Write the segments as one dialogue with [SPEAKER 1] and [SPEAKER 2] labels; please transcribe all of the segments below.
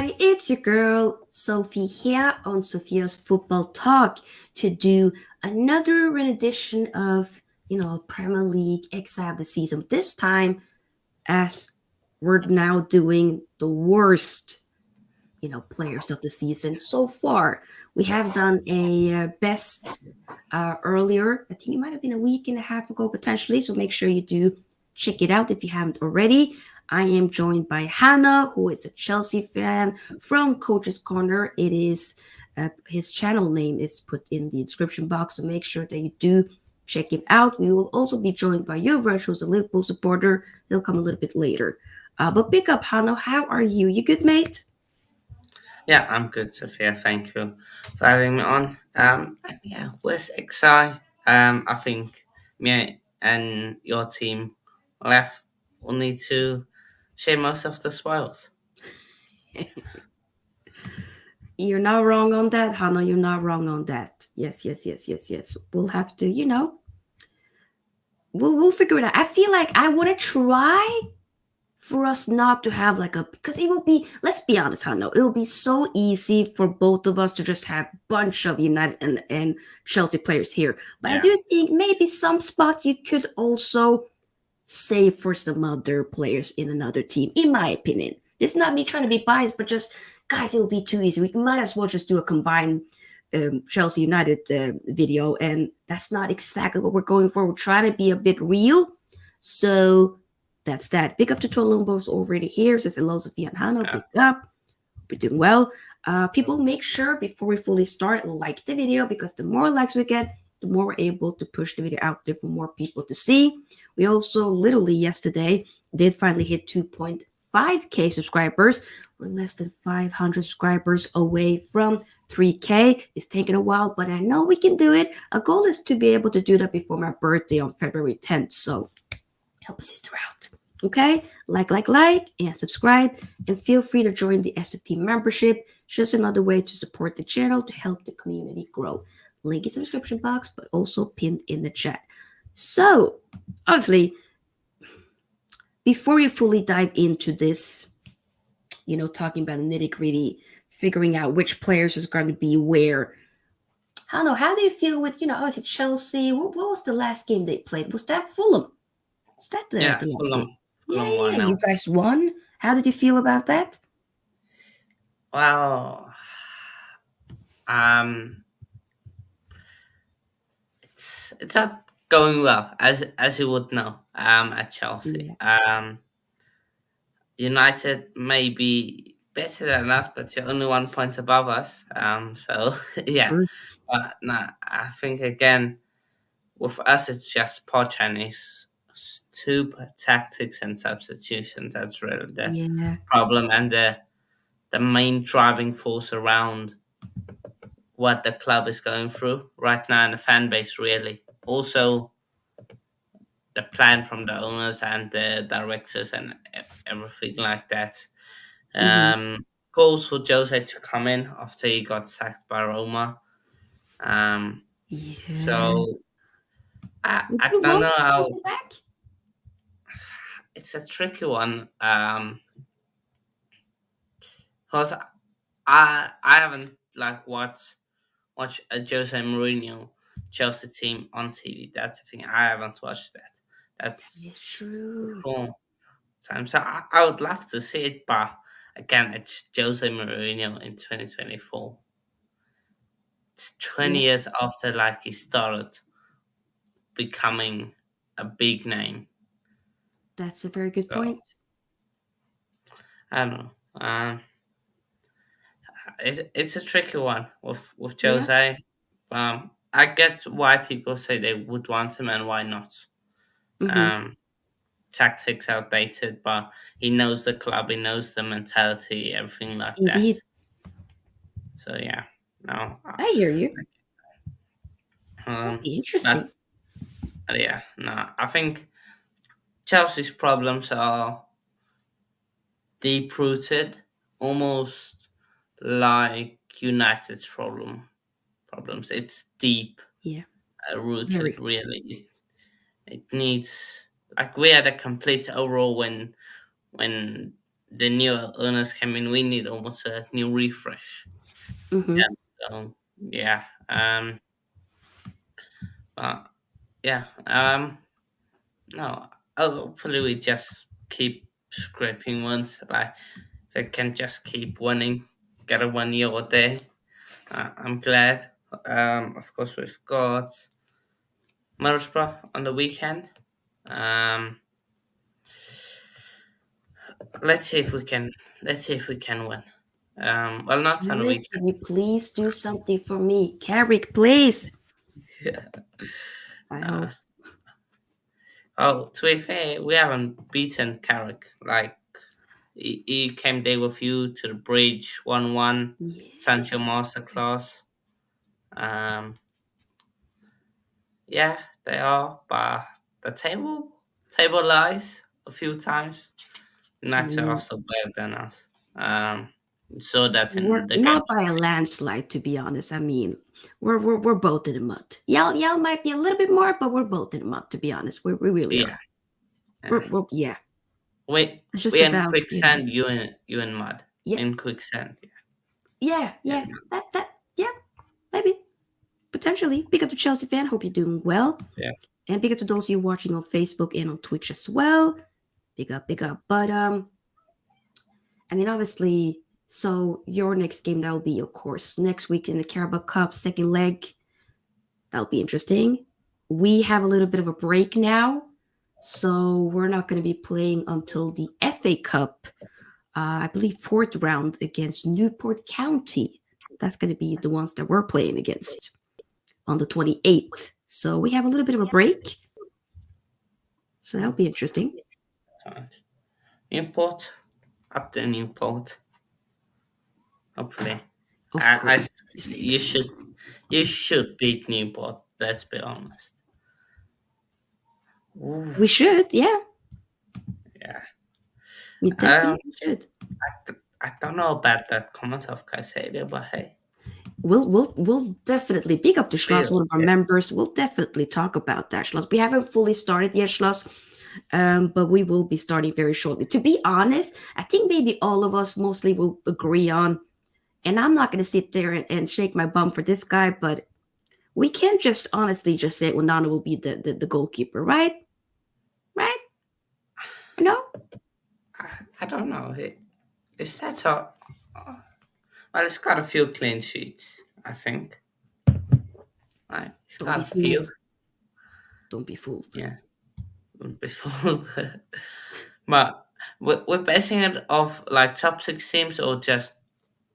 [SPEAKER 1] everybody, it's your girl Sophie here on Sophia's Football Talk to do another rendition of, Premier League exile of the season. This time, as we're now doing the worst, players of the season so far. We have done a best earlier. I think it might have been a week and a half ago, potentially. So make sure you do check it out if you haven't already. I am joined by Hanno, who is a Chelsea fan from Coach's Corner. It is his channel name is put in the description box, so make sure that you do check him out. We will also be joined by Yuvraaj, who's a Liverpool supporter. He'll come a little bit later. But pick up, Hanno. How are you? You good, mate?
[SPEAKER 2] Yeah, I'm good, Sophia. Thank you for having me on. And yeah, where's XI? I think me and your team left only to share most of the spoils.
[SPEAKER 1] You're not wrong on that, Hanno. You're not wrong on that. Yes, yes, yes, yes, yes. We'll have to, we'll figure it out. I feel like I want to try for us not to have like a because it will be. Let's be honest, Hanno. It will be so easy for both of us to just have a bunch of United and Chelsea players here. But I
[SPEAKER 2] Yeah,
[SPEAKER 1] do think maybe some spots you could also save for some other players in another team. In my opinion, this is not me trying to be biased, but just guys, it'll be too easy. We might as well just do a combined Chelsea United video, and that's not exactly what we're going for. We're trying to be a bit real, so that's that. Big up to Tolumbos already here. Says hello, Sophia and Hanno.
[SPEAKER 2] yeah.
[SPEAKER 1] Big up. Hope you're doing well. People, make sure before we fully start, like the video because the more likes we get, the more we're able to push the video out there for more people to see. We also literally yesterday did finally hit 2.5k subscribers. We're less than 500 subscribers away from 3k. It's taken a while, but I know we can do it. Our goal is to be able to do that before my birthday on February 10th. So help a sister out. Okay? Like, and subscribe. And feel free to join the SFT membership. Just another way to support the channel to help the community grow. Link is in the description box, but also pinned in the chat. So, obviously, before you fully dive into this, talking about the nitty gritty, figuring out which players is going to be where. Hanno, how do you feel with, obviously Chelsea? What was the last game they played? Was that Fulham? Is that the
[SPEAKER 2] Yeah,
[SPEAKER 1] last game?
[SPEAKER 2] Fulham one
[SPEAKER 1] You
[SPEAKER 2] now.
[SPEAKER 1] guys won. How did you feel about that?
[SPEAKER 2] Well, um, it's not going well as you would know. At Chelsea.
[SPEAKER 1] Yeah,
[SPEAKER 2] United may be better than us, but you're only 1 point above us. So yeah,
[SPEAKER 1] true.
[SPEAKER 2] but nah, I think again with us it's just poor Chinese, stupid tactics and substitutions. That's really the
[SPEAKER 1] Yeah.
[SPEAKER 2] problem and the main driving force around what the club is going through right now and the fan base really. Also the plan from the owners and the directors and everything like that.
[SPEAKER 1] Hmm.
[SPEAKER 2] Goals for Jose to come in after he got sacked by Roma. Um,
[SPEAKER 1] Yeah.
[SPEAKER 2] so
[SPEAKER 1] Would
[SPEAKER 2] I
[SPEAKER 1] you
[SPEAKER 2] don't
[SPEAKER 1] want
[SPEAKER 2] know how
[SPEAKER 1] Chelsea back?
[SPEAKER 2] it's a tricky one because I haven't like watched a Jose Mourinho Chelsea team on TV. That's the thing. I haven't watched that. That's
[SPEAKER 1] It's true.
[SPEAKER 2] cool time. So I would love to see it, but again, it's Jose Mourinho in 2024. It's 20
[SPEAKER 1] Yeah,
[SPEAKER 2] years after like he started becoming a big name.
[SPEAKER 1] that's a very good
[SPEAKER 2] So
[SPEAKER 1] point.
[SPEAKER 2] I don't know. It's a tricky one with
[SPEAKER 1] Yeah.
[SPEAKER 2] Jose. I get why people say they would want him and why not.
[SPEAKER 1] Hmm.
[SPEAKER 2] Um, Tactics outdated, but he knows the club, he knows the mentality, everything like that.
[SPEAKER 1] Indeed.
[SPEAKER 2] So yeah, no,
[SPEAKER 1] I hear you. That'd
[SPEAKER 2] um,
[SPEAKER 1] be interesting.
[SPEAKER 2] but yeah, no, I think Chelsea's problems are deep rooted, almost like United's problems. It's deep
[SPEAKER 1] Yeah.
[SPEAKER 2] rooted,
[SPEAKER 1] Very.
[SPEAKER 2] really. It needs like we had a complete overall when the new owners came in, we need almost a new refresh.
[SPEAKER 1] Mm-hmm.
[SPEAKER 2] Yeah. So yeah. But yeah. No. Hopefully we just keep scraping ones. Like they can just keep winning. Get a 1 year a day. I'm glad. Of course we've got Middlesbrough on the weekend. Um, let's see if we can. Let's see if we can win. Well, not on the
[SPEAKER 1] Carrick,
[SPEAKER 2] weekend.
[SPEAKER 1] can you please do something for me? Carrick, please.
[SPEAKER 2] Yeah.
[SPEAKER 1] I
[SPEAKER 2] Uh,
[SPEAKER 1] hope.
[SPEAKER 2] oh, to be fair, we haven't beaten Carrick. Like he came there with you to the bridge, 1-1,
[SPEAKER 1] Yeah.
[SPEAKER 2] Sancho masterclass. Um, yeah, they are, but the table lies a few times. United are
[SPEAKER 1] Yeah.
[SPEAKER 2] also better than us. So that's
[SPEAKER 1] We're
[SPEAKER 2] in the game.
[SPEAKER 1] not by a landslide, to be honest. I mean, we're both in the mud. Yell might be a little bit more, but we're both in the mud, to be honest. We really
[SPEAKER 2] Yeah,
[SPEAKER 1] are.
[SPEAKER 2] yeah.
[SPEAKER 1] Yeah.
[SPEAKER 2] We
[SPEAKER 1] It's just
[SPEAKER 2] we in
[SPEAKER 1] about,
[SPEAKER 2] quicksand. You in mud.
[SPEAKER 1] yeah,
[SPEAKER 2] In quicksand. Yeah,
[SPEAKER 1] yeah. Yeah, maybe potentially. Big up to Chelsea fan. Hope you're doing well,
[SPEAKER 2] yeah.
[SPEAKER 1] and big up to those of you watching on Facebook and on Twitch as well. Big up, big up. But I mean, obviously, so your next game that'll be, of course, next week in the Carabao Cup second leg. That'll be interesting. We have a little bit of a break now, so we're not going to be playing until the FA Cup. I believe fourth round against Newport County. That's going to be the ones that we're playing against on the 28th. So we have a little bit of a break. So that'll be interesting.
[SPEAKER 2] So, Newport up to Newport. Hopefully,
[SPEAKER 1] Of course,
[SPEAKER 2] I
[SPEAKER 1] you say
[SPEAKER 2] you
[SPEAKER 1] that.
[SPEAKER 2] should beat Newport. Let's be honest. Ooh,
[SPEAKER 1] We should, yeah.
[SPEAKER 2] yeah.
[SPEAKER 1] We
[SPEAKER 2] Um,
[SPEAKER 1] definitely should.
[SPEAKER 2] I don't know about that comment of Caicedo, but hey,
[SPEAKER 1] We'll definitely big up to Schloss,
[SPEAKER 2] feel
[SPEAKER 1] one of our
[SPEAKER 2] yeah,
[SPEAKER 1] members. We'll definitely talk about that, Schloss. We haven't fully started yet, Schloss, but we will be starting very shortly. To be honest, I think maybe all of us mostly will agree on, and I'm not going to sit there and shake my bum for this guy, but we can't just honestly just say Onana will be the goalkeeper, right? Right? No?
[SPEAKER 2] I don't know. Is that so? Well, it's got a few clean sheets. I think. It's
[SPEAKER 1] Don't
[SPEAKER 2] got
[SPEAKER 1] be
[SPEAKER 2] a few.
[SPEAKER 1] fooled. Don't be fooled.
[SPEAKER 2] Yeah, before but we're basing it off like top six teams or just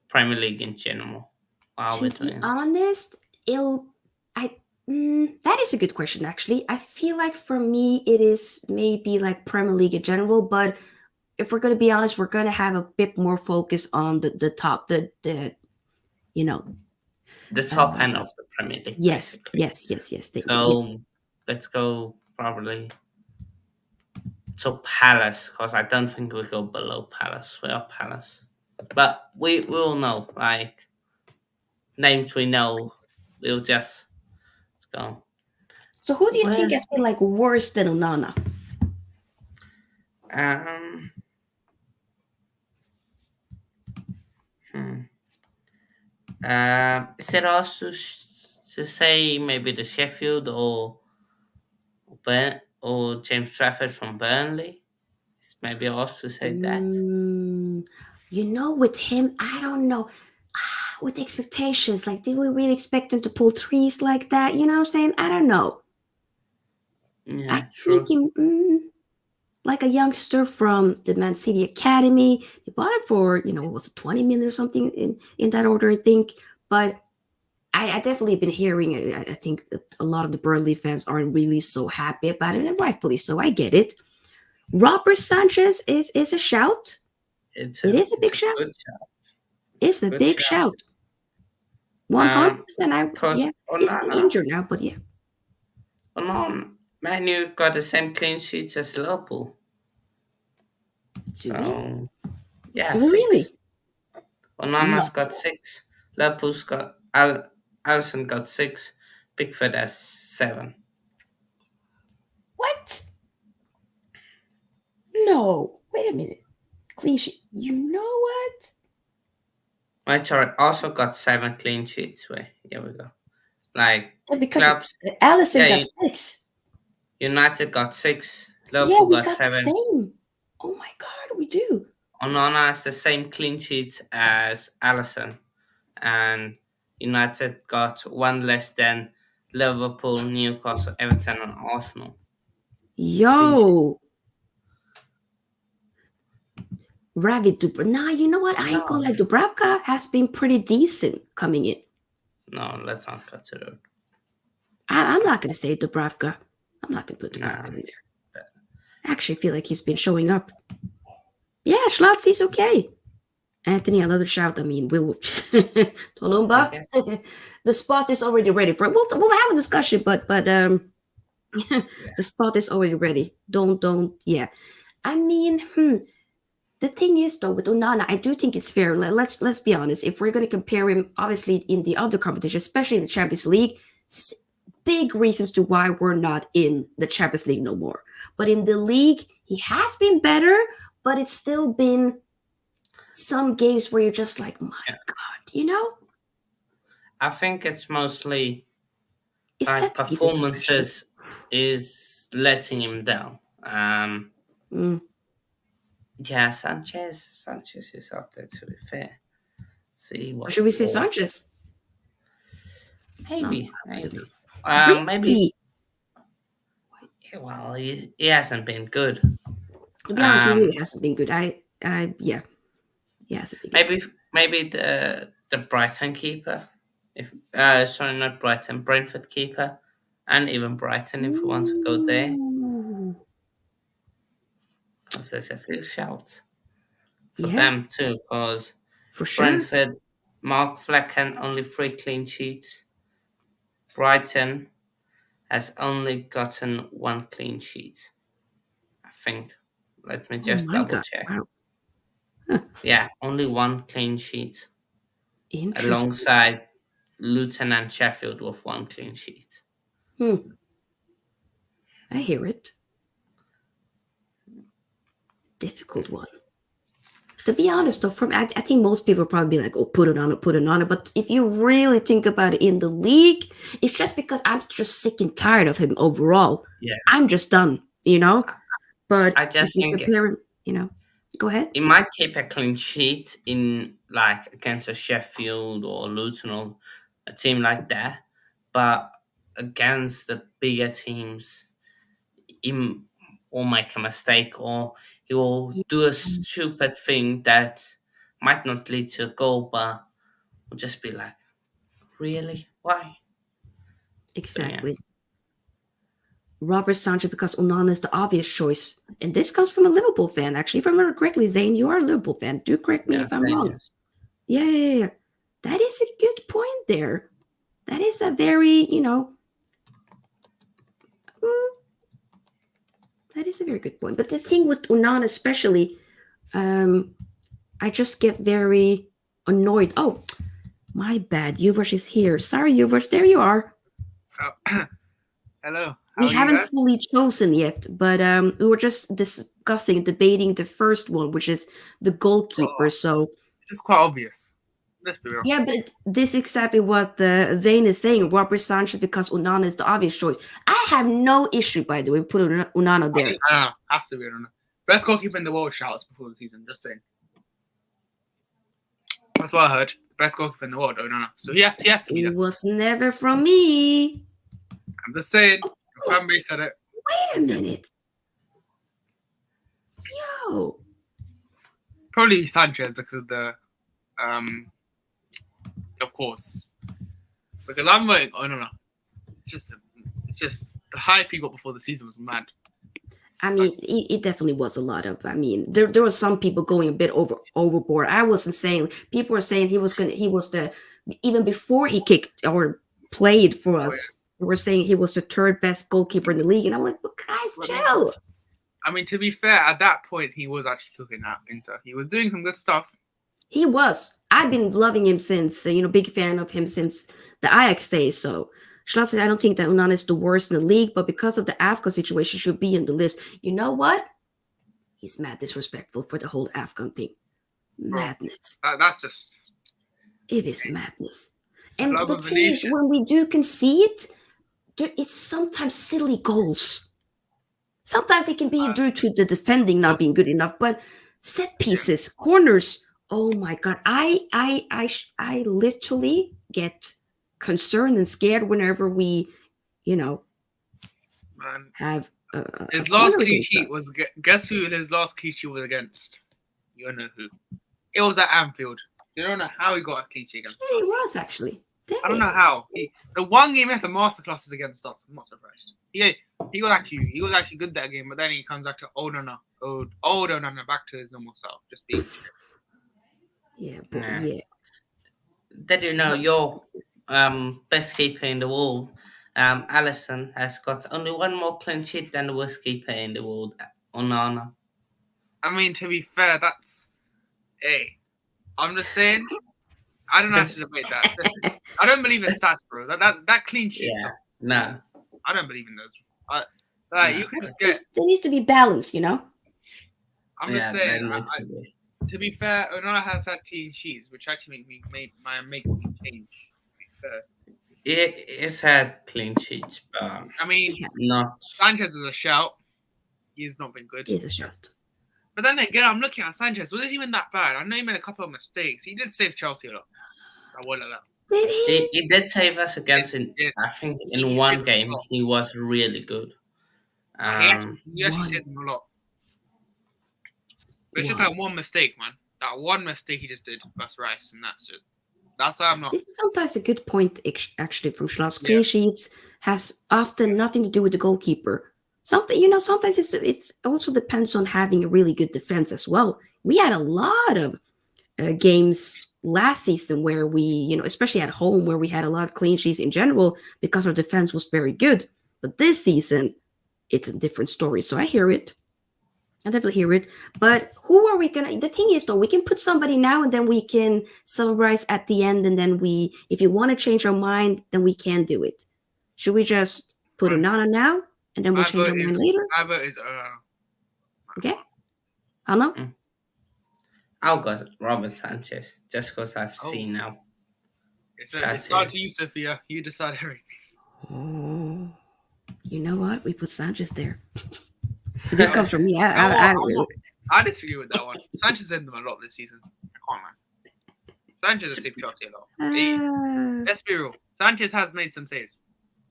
[SPEAKER 2] Premier League in general. While we're
[SPEAKER 1] To be
[SPEAKER 2] doing,
[SPEAKER 1] honest, it'll. I. That is a good question, actually. I feel like for me, it is maybe like Premier League in general, but if we're going to be honest, we're going to have a bit more focus on the top, you know,
[SPEAKER 2] the top end
[SPEAKER 1] uh,
[SPEAKER 2] of the Premier League,
[SPEAKER 1] yes,
[SPEAKER 2] basically.
[SPEAKER 1] yes, yes, yes. Yes.
[SPEAKER 2] So let's go probably to Palace because I don't think we go below Palace. We are Palace, but we will know like names we know. We'll just go.
[SPEAKER 1] So who do you think has
[SPEAKER 2] Where's
[SPEAKER 1] been like worse than Onana?
[SPEAKER 2] um? Hmm. Is it also to say maybe the Sheffield or James Trafford from Burnley? Maybe also to say that.
[SPEAKER 1] Mm, with him, I don't know. With the expectations, like, did we really expect him to pull trees like that? You know what I'm saying? I don't know. I
[SPEAKER 2] Yeah,
[SPEAKER 1] think
[SPEAKER 2] true.
[SPEAKER 1] him like a youngster from the Man City Academy. They bought him for, what was it, 20 million or something in that order, I think. But I definitely been hearing, I think that a lot of the Burnley fans aren't really so happy about it, and rightfully so. I get it. Robert Sanchez is a shout. It is a
[SPEAKER 2] It's
[SPEAKER 1] big
[SPEAKER 2] a
[SPEAKER 1] shout.
[SPEAKER 2] good shout. It's a
[SPEAKER 1] It's a
[SPEAKER 2] good
[SPEAKER 1] big
[SPEAKER 2] shout.
[SPEAKER 1] shout. 100%.
[SPEAKER 2] Cause
[SPEAKER 1] Yeah, he's been
[SPEAKER 2] Onana,
[SPEAKER 1] injured now, but yeah.
[SPEAKER 2] Onana, Manu got the same clean sheets as Liverpool.
[SPEAKER 1] Do we?
[SPEAKER 2] So yeah,
[SPEAKER 1] Do we
[SPEAKER 2] six.
[SPEAKER 1] really?
[SPEAKER 2] Onana's
[SPEAKER 1] No.
[SPEAKER 2] got six. Liverpool's got Allison got six. Pickford has seven.
[SPEAKER 1] What? No. Wait a minute. clean sheet. You know what?
[SPEAKER 2] Mudryk also got 7 clean sheets. Wait, here we go. Like
[SPEAKER 1] Because
[SPEAKER 2] clubs,
[SPEAKER 1] Allison
[SPEAKER 2] yeah,
[SPEAKER 1] got 6.
[SPEAKER 2] United got 6,
[SPEAKER 1] Yeah,
[SPEAKER 2] Liverpool
[SPEAKER 1] we
[SPEAKER 2] got
[SPEAKER 1] got the
[SPEAKER 2] 7.
[SPEAKER 1] same. Oh my God, we do.
[SPEAKER 2] Onana has the same clean sheet as Allison, and United got one less than Liverpool, Newcastle, Everton, and Arsenal. Clean sheet.
[SPEAKER 1] Yo, Ravi Dubra. Nah, you know what? I ain't gonna
[SPEAKER 2] No,
[SPEAKER 1] lie. Dubravka has been pretty decent coming in.
[SPEAKER 2] no, let's not consider it.
[SPEAKER 1] I'm not gonna say Dubravka. I'm not gonna put Dubravka
[SPEAKER 2] No,
[SPEAKER 1] in there. I actually feel like he's been showing up. Yeah, Schlotzi's okay. Antony, another shout. I mean, we'll
[SPEAKER 2] I
[SPEAKER 1] Tolumba.
[SPEAKER 2] guess.
[SPEAKER 1] The spot is already ready for it. We'll have a discussion, but
[SPEAKER 2] Yeah.
[SPEAKER 1] the spot is already ready. Don't yeah. I mean, the thing is though with Onana, I do think it's fair. Let's be honest. If we're gonna compare him, obviously in the other competition, especially in the Champions League, big reasons to why we're not in the Champions League no more. But in the league, he has been better, but it's still been some games where you're just like, my
[SPEAKER 2] Yeah.
[SPEAKER 1] God, you know?
[SPEAKER 2] I think it's mostly
[SPEAKER 1] Is
[SPEAKER 2] like
[SPEAKER 1] set pieces especially?
[SPEAKER 2] performances is letting him down.
[SPEAKER 1] Mm.
[SPEAKER 2] Yeah, Sanchez is up there to be fair. See
[SPEAKER 1] Or
[SPEAKER 2] what
[SPEAKER 1] should we say
[SPEAKER 2] more?
[SPEAKER 1] Sanchez? No,
[SPEAKER 2] Maybe,
[SPEAKER 1] I don't know.
[SPEAKER 2] maybe. Maybe.
[SPEAKER 1] Really?
[SPEAKER 2] Well, he hasn't been good.
[SPEAKER 1] To be honest, he
[SPEAKER 2] Um,
[SPEAKER 1] really hasn't been good. Yeah, he hasn't been good.
[SPEAKER 2] maybe the Brighton keeper, if sorry, not Brighton, Brentford keeper, and even Brighton if we want to go there,
[SPEAKER 1] Ooh.
[SPEAKER 2] because there's a few shouts for
[SPEAKER 1] Yeah,
[SPEAKER 2] them too. Because
[SPEAKER 1] for sure.
[SPEAKER 2] Brentford, Mark Flecken only 3 clean sheets. Brighton has only gotten 1 clean sheet. I think. Let me
[SPEAKER 1] Oh
[SPEAKER 2] just
[SPEAKER 1] my
[SPEAKER 2] double
[SPEAKER 1] God.
[SPEAKER 2] check.
[SPEAKER 1] Wow. Huh.
[SPEAKER 2] Yeah, only 1 clean sheet
[SPEAKER 1] Interesting.
[SPEAKER 2] alongside Luton and Sheffield with 1 clean sheet.
[SPEAKER 1] Hmm. I hear it. Difficult one. To be honest, though, I think most people probably be like, "Oh, put it on it, put it on it." But if you really think about it, in the league, it's just because I'm just sick and tired of him overall.
[SPEAKER 2] Yeah,
[SPEAKER 1] I'm just done, you know. But
[SPEAKER 2] I
[SPEAKER 1] if
[SPEAKER 2] just
[SPEAKER 1] you
[SPEAKER 2] think
[SPEAKER 1] compare him, go ahead.
[SPEAKER 2] he might keep a clean sheet in like against a Sheffield or Luton or a team like that, but against the bigger teams, he will make a mistake or he will
[SPEAKER 1] Yeah,
[SPEAKER 2] do a stupid thing that might not lead to a goal, but will just be like, really, why? So yeah,
[SPEAKER 1] exactly. Robert Sanchez because Onana is the obvious choice. And this comes from a Liverpool fan, actually. If I remember correctly, Zane, you are a Liverpool fan. Do correct me
[SPEAKER 2] yeah,
[SPEAKER 1] if I'm
[SPEAKER 2] same
[SPEAKER 1] wrong.
[SPEAKER 2] yes.
[SPEAKER 1] Yeah, yeah, yeah. That is a good point there. That is a very, mm, that is a very good point. But the thing with Onana, especially, um, I just get very annoyed. Oh, my bad. Yuvraaj is here. Sorry, Yuvraaj. There you are.
[SPEAKER 3] Oh, hello, how
[SPEAKER 1] We
[SPEAKER 3] are you
[SPEAKER 1] haven't
[SPEAKER 3] guys?
[SPEAKER 1] fully chosen yet, but we were just discussing, debating the first one, which is the goalkeeper.
[SPEAKER 3] Oh,
[SPEAKER 1] So
[SPEAKER 3] it's quite obvious. Let's be real.
[SPEAKER 1] yeah, but this is exactly what Zane is saying. Robert Sanchez because Onana is the obvious choice. I have no issue, by the way, putting Onana
[SPEAKER 3] I
[SPEAKER 1] there.
[SPEAKER 3] think has to be on best goalkeeper in the world shouts before the season. Just saying. That's what I heard. Best goalkeeper in the world, Onana. So he has to be
[SPEAKER 1] It
[SPEAKER 3] there.
[SPEAKER 1] was never from me.
[SPEAKER 3] I'm just saying. The fan base said it.
[SPEAKER 1] Wait a minute. Yo.
[SPEAKER 3] Probably Sanchez because of the of course. Because I'm voting Onana. It's just the hype he got before the season was mad.
[SPEAKER 1] I mean, it definitely was a lot of. I mean, there were some people going a bit overboard. I wasn't saying. People were saying he was the even before he kicked or played for
[SPEAKER 3] Oh
[SPEAKER 1] us. We were saying he was the third best goalkeeper in the league, and I'm like, but guys,
[SPEAKER 3] yeah.
[SPEAKER 1] chill.
[SPEAKER 3] I mean, to be fair, at that point he was actually cooking at Inter. He was doing some good stuff.
[SPEAKER 1] He was. I've been loving him since. Big fan of him since the Ajax days. So. Schlotzer, I don't think that Onana is the worst in the league, but because of the AFCO situation, should be in the list. You know what? He's mad disrespectful for the whole AFCON thing. Madness.
[SPEAKER 3] That's just
[SPEAKER 1] It is madness.
[SPEAKER 3] the
[SPEAKER 1] And
[SPEAKER 3] love
[SPEAKER 1] the
[SPEAKER 3] of the
[SPEAKER 1] thing is,
[SPEAKER 3] nation.
[SPEAKER 1] when we do concede, it's sometimes silly goals. Sometimes it can be due to the defending not being good enough, but set pieces, corners. Oh my god, I literally get concerned and scared whenever we,
[SPEAKER 3] Man,
[SPEAKER 1] have a
[SPEAKER 3] his last
[SPEAKER 1] corner
[SPEAKER 3] clean
[SPEAKER 1] against
[SPEAKER 3] sheet
[SPEAKER 1] us.
[SPEAKER 3] was guess who his last clean sheet was against? You know who? It was at Anfield. You don't know how he got a clean sheet against
[SPEAKER 1] Yeah, it
[SPEAKER 3] us.
[SPEAKER 1] was actually. Dang
[SPEAKER 3] I don't
[SPEAKER 1] it.
[SPEAKER 3] know how. The one game he had the masterclass is against us. I'm not surprised. He was actually good that game, but then he comes back to Onana, back to his normal self, just being.
[SPEAKER 1] Yeah, but
[SPEAKER 2] Nah.
[SPEAKER 1] yeah.
[SPEAKER 2] Did you know your best keeper in the world, Allison, has got only one more clean sheet than the worst keeper in the world, Onana.
[SPEAKER 3] I mean, to be fair, I'm just saying. I don't know how to debate that. I don't believe in stats, bro. That clean sheet
[SPEAKER 2] Yeah,
[SPEAKER 3] stuff.
[SPEAKER 2] no.
[SPEAKER 3] I don't believe in those.
[SPEAKER 2] No.
[SPEAKER 3] You can just get.
[SPEAKER 1] There needs to be balance,
[SPEAKER 3] I'm just
[SPEAKER 2] Yeah,
[SPEAKER 3] saying.
[SPEAKER 2] that needs to be.
[SPEAKER 3] To be fair, Onana has had clean sheets, which actually make me change. To be fair.
[SPEAKER 2] It's had clean sheets, but
[SPEAKER 3] I mean,
[SPEAKER 1] Yeah,
[SPEAKER 2] not.
[SPEAKER 3] Sanchez is a shout. He's not been good.
[SPEAKER 1] here's a shot.
[SPEAKER 3] But then again, I'm looking at Sanchez. Was it even that bad? I know he made a couple of mistakes. He did save Chelsea a lot. I will let that.
[SPEAKER 1] Did he?
[SPEAKER 2] He did save us against,
[SPEAKER 3] Yes.
[SPEAKER 2] I think,
[SPEAKER 3] He
[SPEAKER 2] in one
[SPEAKER 3] saved
[SPEAKER 2] game,
[SPEAKER 3] a lot.
[SPEAKER 2] he was really good.
[SPEAKER 3] He actually
[SPEAKER 1] One.
[SPEAKER 3] saved him a lot. But it's just
[SPEAKER 1] One.
[SPEAKER 3] that one mistake, man. That one mistake he just did versus Rice, and that's it. That's why I'm not.
[SPEAKER 1] This is sometimes a good point, actually, from Schloss.
[SPEAKER 3] Yeah.
[SPEAKER 1] Clean sheets has often nothing to do with the goalkeeper. Sometimes it's also depends on having a really good defense as well. We had a lot of games last season where we, especially at home, where we had a lot of clean sheets in general because our defense was very good. But this season, it's a different story. So I hear it. I definitely hear it. But who are we gonna? The thing is, though, we can put somebody now, and then we can summarize at the end, and then if you want to change our mind, then we can do it. Should we just put Onana now, and then we'll change our mind later?
[SPEAKER 3] My vote is
[SPEAKER 1] Okay, Hanno?
[SPEAKER 2] I'll go Robert Sanchez, just because I've
[SPEAKER 3] Oh.
[SPEAKER 2] seen now.
[SPEAKER 3] It's
[SPEAKER 2] That's
[SPEAKER 3] down
[SPEAKER 2] it.
[SPEAKER 3] to you, Sophia. You decide everything.
[SPEAKER 1] Oh, you know what? We put Sanchez there. This comes from me. I
[SPEAKER 3] I disagree with that one. Sanchez saved them a lot this season. I can't lie. Sanchez has saved Chelsea a lot. Let's be real. Sanchez has made some saves.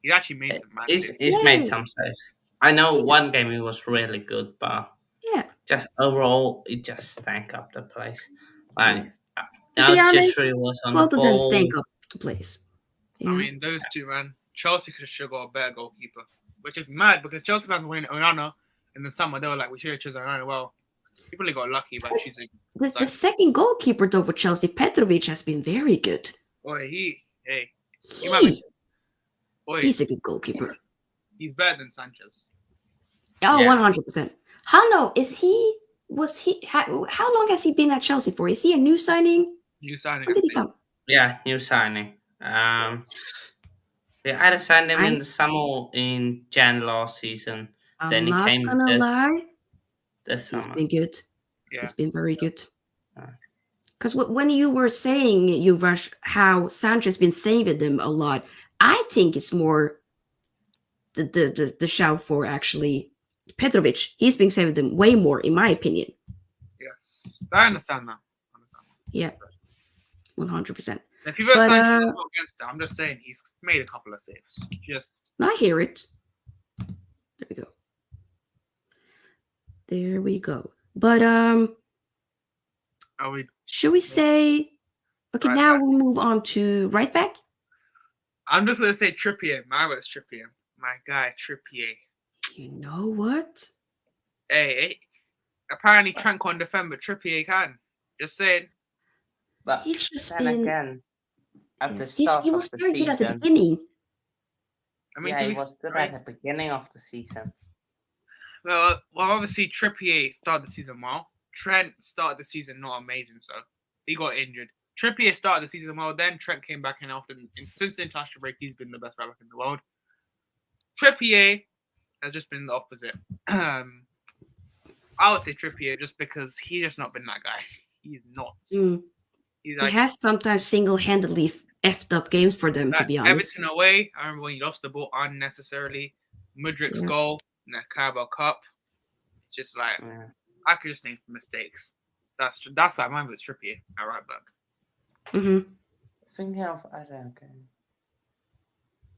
[SPEAKER 3] He actually made some mad saves.
[SPEAKER 2] He's made
[SPEAKER 1] Yay.
[SPEAKER 2] some saves. I know
[SPEAKER 1] Yes.
[SPEAKER 2] one game he was really good, but
[SPEAKER 1] yeah.
[SPEAKER 2] just overall, it just stank up the place. Like,
[SPEAKER 1] To be
[SPEAKER 2] Al
[SPEAKER 1] honest,
[SPEAKER 2] Jishri was on
[SPEAKER 1] both
[SPEAKER 2] the
[SPEAKER 1] of them
[SPEAKER 2] ball.
[SPEAKER 1] stank up the place.
[SPEAKER 3] I mean, those two, man. Chelsea should have got a better goalkeeper, which is mad because Chelsea fans were winning Onana in the summer. They were like, we should have chosen Onana. Well, people really got lucky by choosing.
[SPEAKER 1] The second goalkeeper though for Chelsea, Petrovic, has been very good.
[SPEAKER 3] Boy, He
[SPEAKER 1] He's a good goalkeeper.
[SPEAKER 3] He's better than Sanchez.
[SPEAKER 1] Oh,
[SPEAKER 2] Yeah.
[SPEAKER 1] 100%. Hanno, how long has he been at Chelsea for? Is he a new signing?
[SPEAKER 3] New signing.
[SPEAKER 1] When did he come?
[SPEAKER 2] Yeah, new signing. They either signed him in the summer or in Jan last season.
[SPEAKER 1] I'm
[SPEAKER 2] Then he
[SPEAKER 1] not
[SPEAKER 2] came
[SPEAKER 1] gonna lie.
[SPEAKER 2] this
[SPEAKER 1] He's
[SPEAKER 2] summer.
[SPEAKER 1] been good.
[SPEAKER 3] Yeah.
[SPEAKER 1] He's been very good.
[SPEAKER 2] Yeah.
[SPEAKER 1] Because when you were saying, Yuvraaj, how Sanchez been saving them a lot, I think it's more the shout for actually Petrovic. He's been saving them way more, in my opinion.
[SPEAKER 3] Yes. I understand that.
[SPEAKER 1] Yeah, 100%.
[SPEAKER 3] If you've
[SPEAKER 1] But,
[SPEAKER 3] Sanchez, I'm not against it. I'm just saying he's made a couple of saves. Just
[SPEAKER 1] I hear it. There we go. There we go. But
[SPEAKER 3] are we?
[SPEAKER 1] should we say? Okay,
[SPEAKER 3] Right
[SPEAKER 1] now
[SPEAKER 3] back.
[SPEAKER 1] we'll move on to right back.
[SPEAKER 3] I'm just gonna say Trippier. My vote's Trippier. My guy Trippier.
[SPEAKER 1] You know what?
[SPEAKER 3] Hey. Apparently Trent can't defend, but Trippier can. Just saying.
[SPEAKER 2] But
[SPEAKER 1] He's just
[SPEAKER 2] then
[SPEAKER 1] been.
[SPEAKER 2] again, at the
[SPEAKER 1] He
[SPEAKER 2] start
[SPEAKER 1] was
[SPEAKER 2] of the
[SPEAKER 1] very good at the
[SPEAKER 2] season,
[SPEAKER 1] beginning.
[SPEAKER 3] I mean,
[SPEAKER 2] yeah,
[SPEAKER 3] to
[SPEAKER 2] he
[SPEAKER 3] be
[SPEAKER 2] was good
[SPEAKER 3] right.
[SPEAKER 2] at the beginning of the season.
[SPEAKER 3] Well, obviously Trippier started the season well. Trent started the season not amazing, so he got injured. Trippier started the season well, then Trent came back in after. Since the international break, he's been the best right back in the world. Trippier has just been the opposite. I would say Trippier just because he's just not been that guy. He's not.
[SPEAKER 1] Mm.
[SPEAKER 3] He's
[SPEAKER 1] He
[SPEAKER 3] like
[SPEAKER 1] has sometimes single-handedly effed up games for them, to
[SPEAKER 3] that
[SPEAKER 1] be honest.
[SPEAKER 3] Everton away. I remember when he lost the ball unnecessarily. Mudryk's
[SPEAKER 1] Yeah.
[SPEAKER 3] goal in the Carabao Cup. It's just like
[SPEAKER 2] Yeah.
[SPEAKER 3] I could just think mistakes. That's like mine was Trippier at right back.
[SPEAKER 1] Hmm.
[SPEAKER 2] Thinking of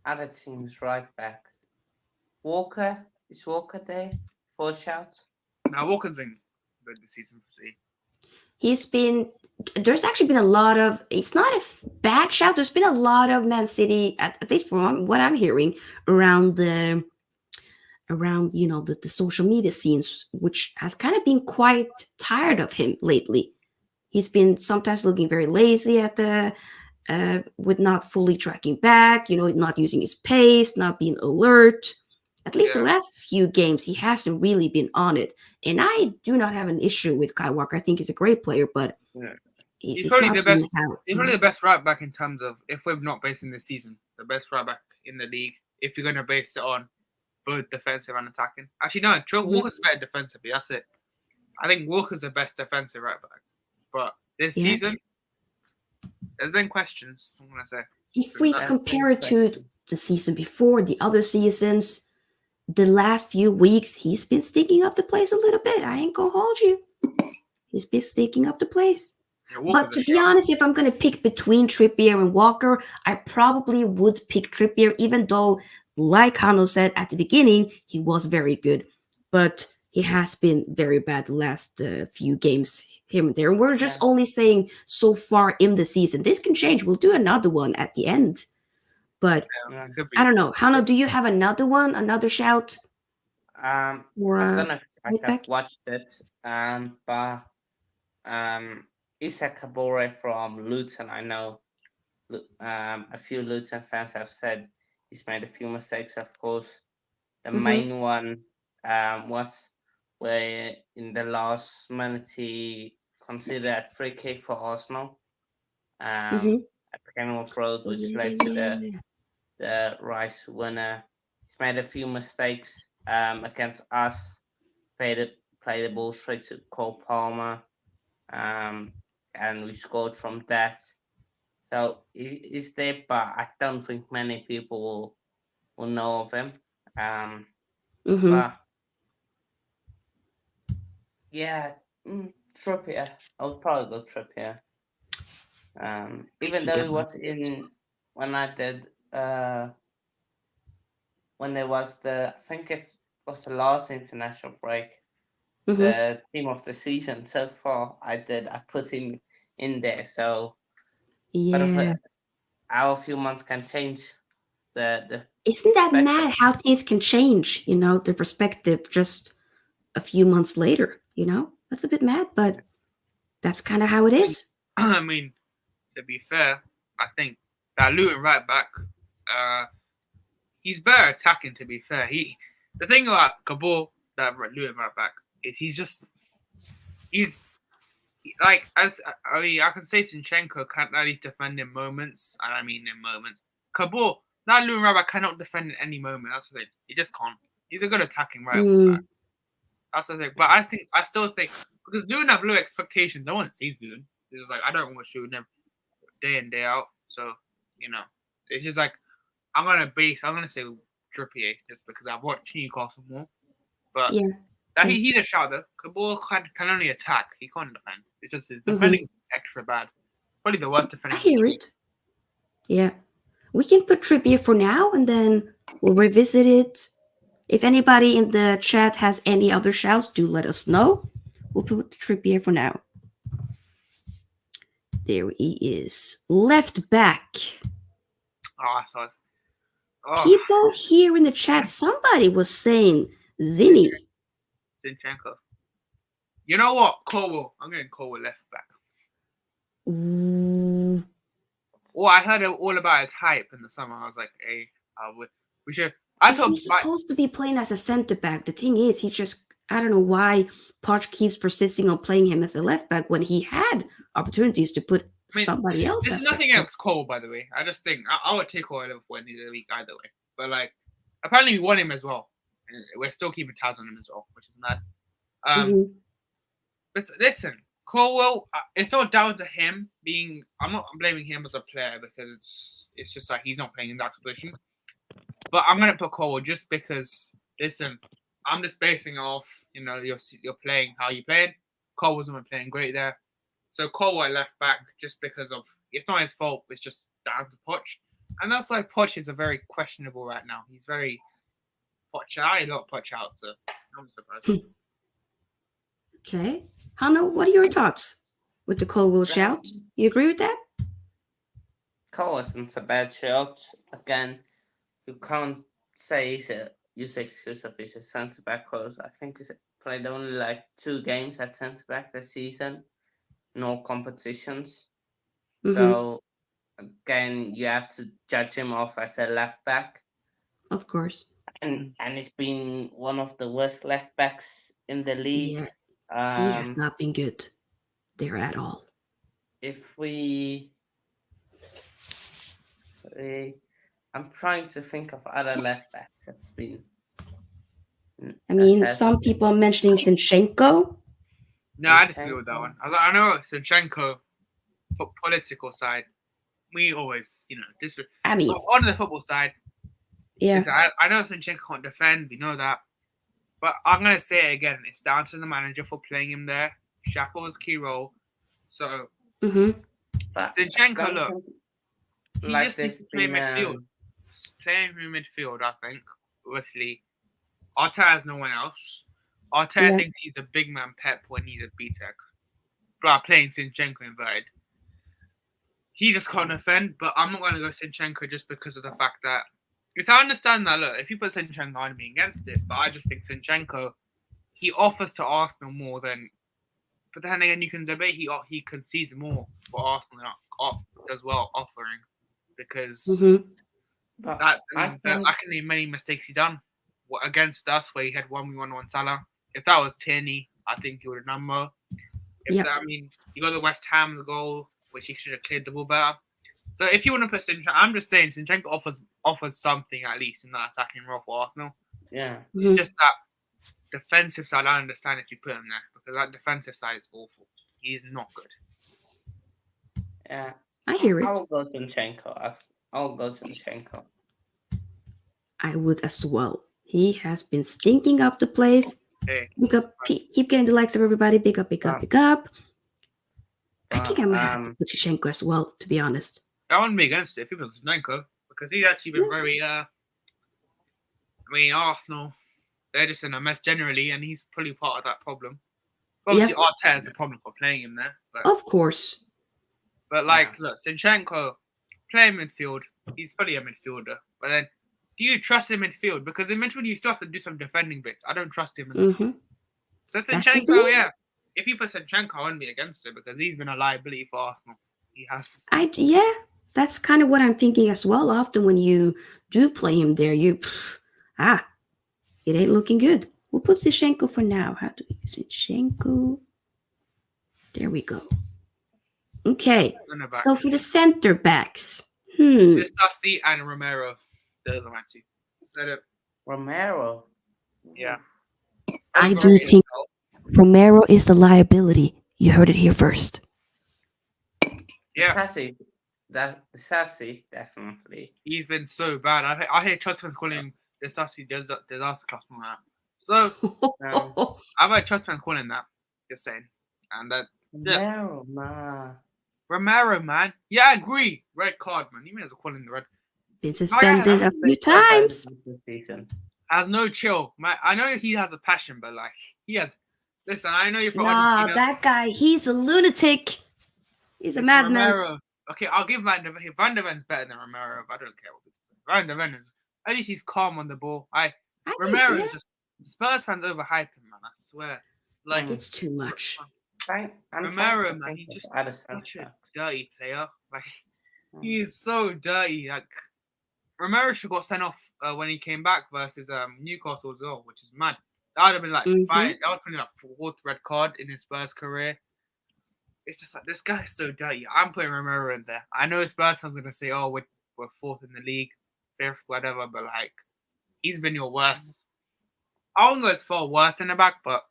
[SPEAKER 2] other teams right back. Walker, is Walker there for a shout?
[SPEAKER 3] Now Walker's been good this season for C.
[SPEAKER 1] There's actually been a lot of, it's not a bad shout, there's been a lot of Man City, at least from what I'm hearing, around the social media scenes, which has kind of been quite tired of him lately. He's been sometimes looking very lazy at the with not fully tracking back, not using his pace, not being alert. At least the
[SPEAKER 3] Yeah.
[SPEAKER 1] last few games, he hasn't really been on it. And I do not have an issue with Kyle Walker. I think he's a great player, but
[SPEAKER 2] Yeah.
[SPEAKER 1] he's
[SPEAKER 3] probably
[SPEAKER 1] not
[SPEAKER 3] the
[SPEAKER 1] been
[SPEAKER 3] best.
[SPEAKER 1] how.
[SPEAKER 3] He's probably the best right back in terms of if we're not basing this season, the best right back in the league. If you're gonna base it on both defensive and attacking, actually no, Walker's better defensively. That's it. I think Walker's the best defensive right back. But this
[SPEAKER 1] Yeah.
[SPEAKER 3] season, there's been questions. I'm gonna say.
[SPEAKER 1] If we
[SPEAKER 2] That's
[SPEAKER 1] compare it to
[SPEAKER 2] interesting.
[SPEAKER 1] the season before, the other seasons, the last few weeks, he's been sticking up the place a little bit. I ain't gonna hold you. He's been sticking up the place.
[SPEAKER 3] Yeah,
[SPEAKER 1] But to be honest, if I'm going to pick between Trippier and Walker, I probably would pick Trippier, even though, like Hanno said at the beginning, he was very good. But he has been very bad the last few games here and there. We're just only saying so far in the season. This can change. We'll do another one at the end. But
[SPEAKER 2] Yeah.
[SPEAKER 1] I don't know. Hanno, do you have another one? Another shout? Or,
[SPEAKER 2] I don't know if I
[SPEAKER 1] right
[SPEAKER 2] have
[SPEAKER 1] back?
[SPEAKER 2] watched it, but Isak Kabore from Luton, I know a few Luton fans have said he's made a few mistakes, of course. The
[SPEAKER 1] Mhm.
[SPEAKER 2] main one was where in the last minute he considered a free kick for Arsenal
[SPEAKER 1] Mhm.
[SPEAKER 2] at Kenilworth Road,
[SPEAKER 1] Oh,
[SPEAKER 2] which
[SPEAKER 1] yeah,
[SPEAKER 2] led
[SPEAKER 1] yeah,
[SPEAKER 2] to
[SPEAKER 1] yeah.
[SPEAKER 2] the Rice winner. He's made a few mistakes against us, play the ball straight to Cole Palmer, and we scored from that. So he's there, but I don't think many people will know of him.
[SPEAKER 1] Mhm.
[SPEAKER 2] But yeah, Trippier. I would probably go Trippier. Even
[SPEAKER 1] think
[SPEAKER 2] though
[SPEAKER 1] I
[SPEAKER 2] he
[SPEAKER 1] might
[SPEAKER 2] was
[SPEAKER 1] do that as
[SPEAKER 2] in when I did when there was I think it was the last international break,
[SPEAKER 1] Mhm.
[SPEAKER 2] the team of the season so far. I put him in there. So, but
[SPEAKER 1] Yeah.
[SPEAKER 2] our few months can change the
[SPEAKER 1] Isn't that
[SPEAKER 2] perspective.
[SPEAKER 1] mad how things can change, the perspective just a few months later, That's a bit mad, but that's kind of how it is.
[SPEAKER 3] I mean, to be fair, I think that Luton right back, he's better attacking. To be fair, the thing about Kabul, that Luton right back, is he's like I can say Zinchenko can't at least defend in moments, and I mean in moments. Kabul, that Luton right back cannot defend in any moment. That's the thing. He just can't. He's a good attacking right back. That's the thing. But I still think because Luton have low expectations. No one sees Luton. It's like I don't watch Luton day in day out. So it's just like I'm gonna say Trippier just because I've watched Newcastle more. But
[SPEAKER 1] Yeah.
[SPEAKER 3] he's a shouter. Kabul can only attack. He can't defend. It's just his defending extra bad. Probably the worst
[SPEAKER 1] I
[SPEAKER 3] defending.
[SPEAKER 1] hear it. Yeah. We can put Trippier for now, and then we'll revisit it. If anybody in the chat has any other shouts, do let us know. We'll put Trippier for now. There he is. Left back.
[SPEAKER 3] Oh, I saw it. Oh,
[SPEAKER 1] People here in the chat, somebody was saying Zinni.
[SPEAKER 3] Zinchenko. You know what? Colwell. I'm getting Colwell left back.
[SPEAKER 1] Ooh.
[SPEAKER 3] Oh, I heard all about his hype in the summer. I was like, hey, we should.
[SPEAKER 1] He's supposed to be playing as a centre back. The thing is, I don't know why Poch keeps persisting on playing him as a left back when he had opportunities to put somebody else.
[SPEAKER 3] There's nothing against Cole, by the way. I just think I would take Cole when he's a week either way. But apparently we want him as well. And we're still keeping tabs on him as well, which is mad.
[SPEAKER 1] Mhm.
[SPEAKER 3] But listen, Colwell, it's not down to him being. I'm not blaming him as a player because it's just like he's not playing in that position. But I'm gonna put Colwell just because. Listen, I'm just basing it off. You're playing how you played. Colwell's not playing great there, so Colwell at left back just because of it's not his fault. It's just down to Poch, and that's why Poch is a very questionable right now. He's very Poch out, not Poch out. So I'm surprised.
[SPEAKER 1] Okay. Hanno, what are your thoughts with the Colwell shout? You agree with that?
[SPEAKER 2] Cole wasn't a bad shout. Again, you can't say use the excuse of he's a centre back because I think he's played only like 2 games at centre back this season, no competitions.
[SPEAKER 1] Mhm.
[SPEAKER 2] So again, you have to judge him off as a left back,
[SPEAKER 1] Of course.
[SPEAKER 2] and he's been one of the worst left backs in the league.
[SPEAKER 1] Yeah. He has not been good there at all.
[SPEAKER 2] If I'm trying to think of other left back that's been.
[SPEAKER 1] I mean,
[SPEAKER 2] that has-
[SPEAKER 1] some people are mentioning Zinchenko.
[SPEAKER 3] No, I disagree with that one. I know Zinchenko, political side. We always, this.
[SPEAKER 1] I mean,
[SPEAKER 3] On the football side,
[SPEAKER 1] yeah.
[SPEAKER 3] I know Zinchenko can't defend. We know that, but I'm gonna say it again. It's down to the manager for playing him there. Xhaka was key role, so
[SPEAKER 1] Mhm.
[SPEAKER 2] But
[SPEAKER 3] Zinchenko, look, he
[SPEAKER 2] like
[SPEAKER 3] just needs
[SPEAKER 2] this
[SPEAKER 3] to play
[SPEAKER 2] been,
[SPEAKER 3] midfield. Playing in midfield, I think. Obviously, Arteta has no one else. Arteta
[SPEAKER 1] Yeah.
[SPEAKER 3] thinks he's a big man Pep when he's a BTEC. But playing Zinchenko inverted. He just can't defend, but I'm not going to go Zinchenko just because of the fact that. Because I understand that, look, if you put Zinchenko, I'd be against it. But I just think Zinchenko, he offers to Arsenal more than. But then again, you can debate he concedes more for Arsenal as well, offering. Because
[SPEAKER 1] Mhm.
[SPEAKER 2] but
[SPEAKER 3] I
[SPEAKER 2] think-
[SPEAKER 3] can name many mistakes he done against us where he had 1v1 on Salah. If that was Tierney, I think he would have done more.
[SPEAKER 1] Yep.
[SPEAKER 3] You got the West Ham goal, which he should have cleared the ball better. So if you want to put Zinchenko, I'm just saying Zinchenko offers something at least in that attacking role for Arsenal.
[SPEAKER 2] yeah,
[SPEAKER 1] Mhm.
[SPEAKER 3] It's just that defensive side. I understand if you put him there because that defensive side is awful. He's not good.
[SPEAKER 2] yeah.
[SPEAKER 1] I hear it.
[SPEAKER 2] I'll go Zinchenko. I'll go Zinchenko.
[SPEAKER 1] I would as well. He has been stinking up the place.
[SPEAKER 3] Hey,
[SPEAKER 1] Big up, keep getting the likes of everybody. Big up, big up, big up. I think I might have to put Zinchenko as well, to be honest.
[SPEAKER 3] I wouldn't be against it if it was Zinchenko because he's actually been very. Arsenal, they're just in a mess generally, and he's probably part of that problem. Obviously, Arteta is a problem for playing him there. But,
[SPEAKER 1] Of course.
[SPEAKER 3] look, Zinchenko, playing midfield, he's probably a midfielder. But then, do you trust him in midfield? Because in midfield, you still have to do some defending bits. I don't trust him.
[SPEAKER 1] Mhm.
[SPEAKER 3] So
[SPEAKER 1] That's the
[SPEAKER 3] Zinchenko,
[SPEAKER 1] thing.
[SPEAKER 3] yeah. If you put Zinchenko, I wouldn't be against it because he's been a liability for Arsenal. He has.
[SPEAKER 1] Yeah, that's kind of what I'm thinking as well. Often when you do play him there, it ain't looking good. We'll put Zinchenko for now. How do we use Zinchenko? There we go. Okay, so for the center backs,
[SPEAKER 3] Disasi and Romero. Those are my two.
[SPEAKER 2] Romero.
[SPEAKER 3] Yeah.
[SPEAKER 1] I do think Romero is the liability. You heard it here first.
[SPEAKER 3] Yeah.
[SPEAKER 2] Sassy, definitely.
[SPEAKER 3] He's been so bad. I hear Chelsea fans calling him Disasi disaster class more now. So I've heard Chelsea fans calling him that. Just saying. And that Romero, man. Yeah, I agree. Red card, man. You may as well call him the red.
[SPEAKER 1] Been suspended a few times.
[SPEAKER 3] Has no chill, man. I know he has a passion, but like he has. Listen, I know you're from
[SPEAKER 1] Nah,
[SPEAKER 3] Argentina.
[SPEAKER 1] that guy, he's a lunatic. He's a madman.
[SPEAKER 3] Romero. Okay, I'll give Van der Ven. Van der Ven's better than Romero, but I don't care what people say. Van der Ven is at least he's calm on the ball. Romero is just Spurs fans overhype him, man. I swear. Like
[SPEAKER 1] It's too much.
[SPEAKER 3] Romero, man, he's just such a dirty player. Like he's so dirty. Like Romero should got sent off when he came back versus Newcastle as well, which is mad. That would have been like that would have been like fourth red card in his Spurs career. It's just like this guy is so dirty. I'm putting Romero in there. I know Spurs fans are gonna say, "Oh, we're fourth in the league, fifth, whatever," but like he's been your worst. I won't go as far worse in the back, but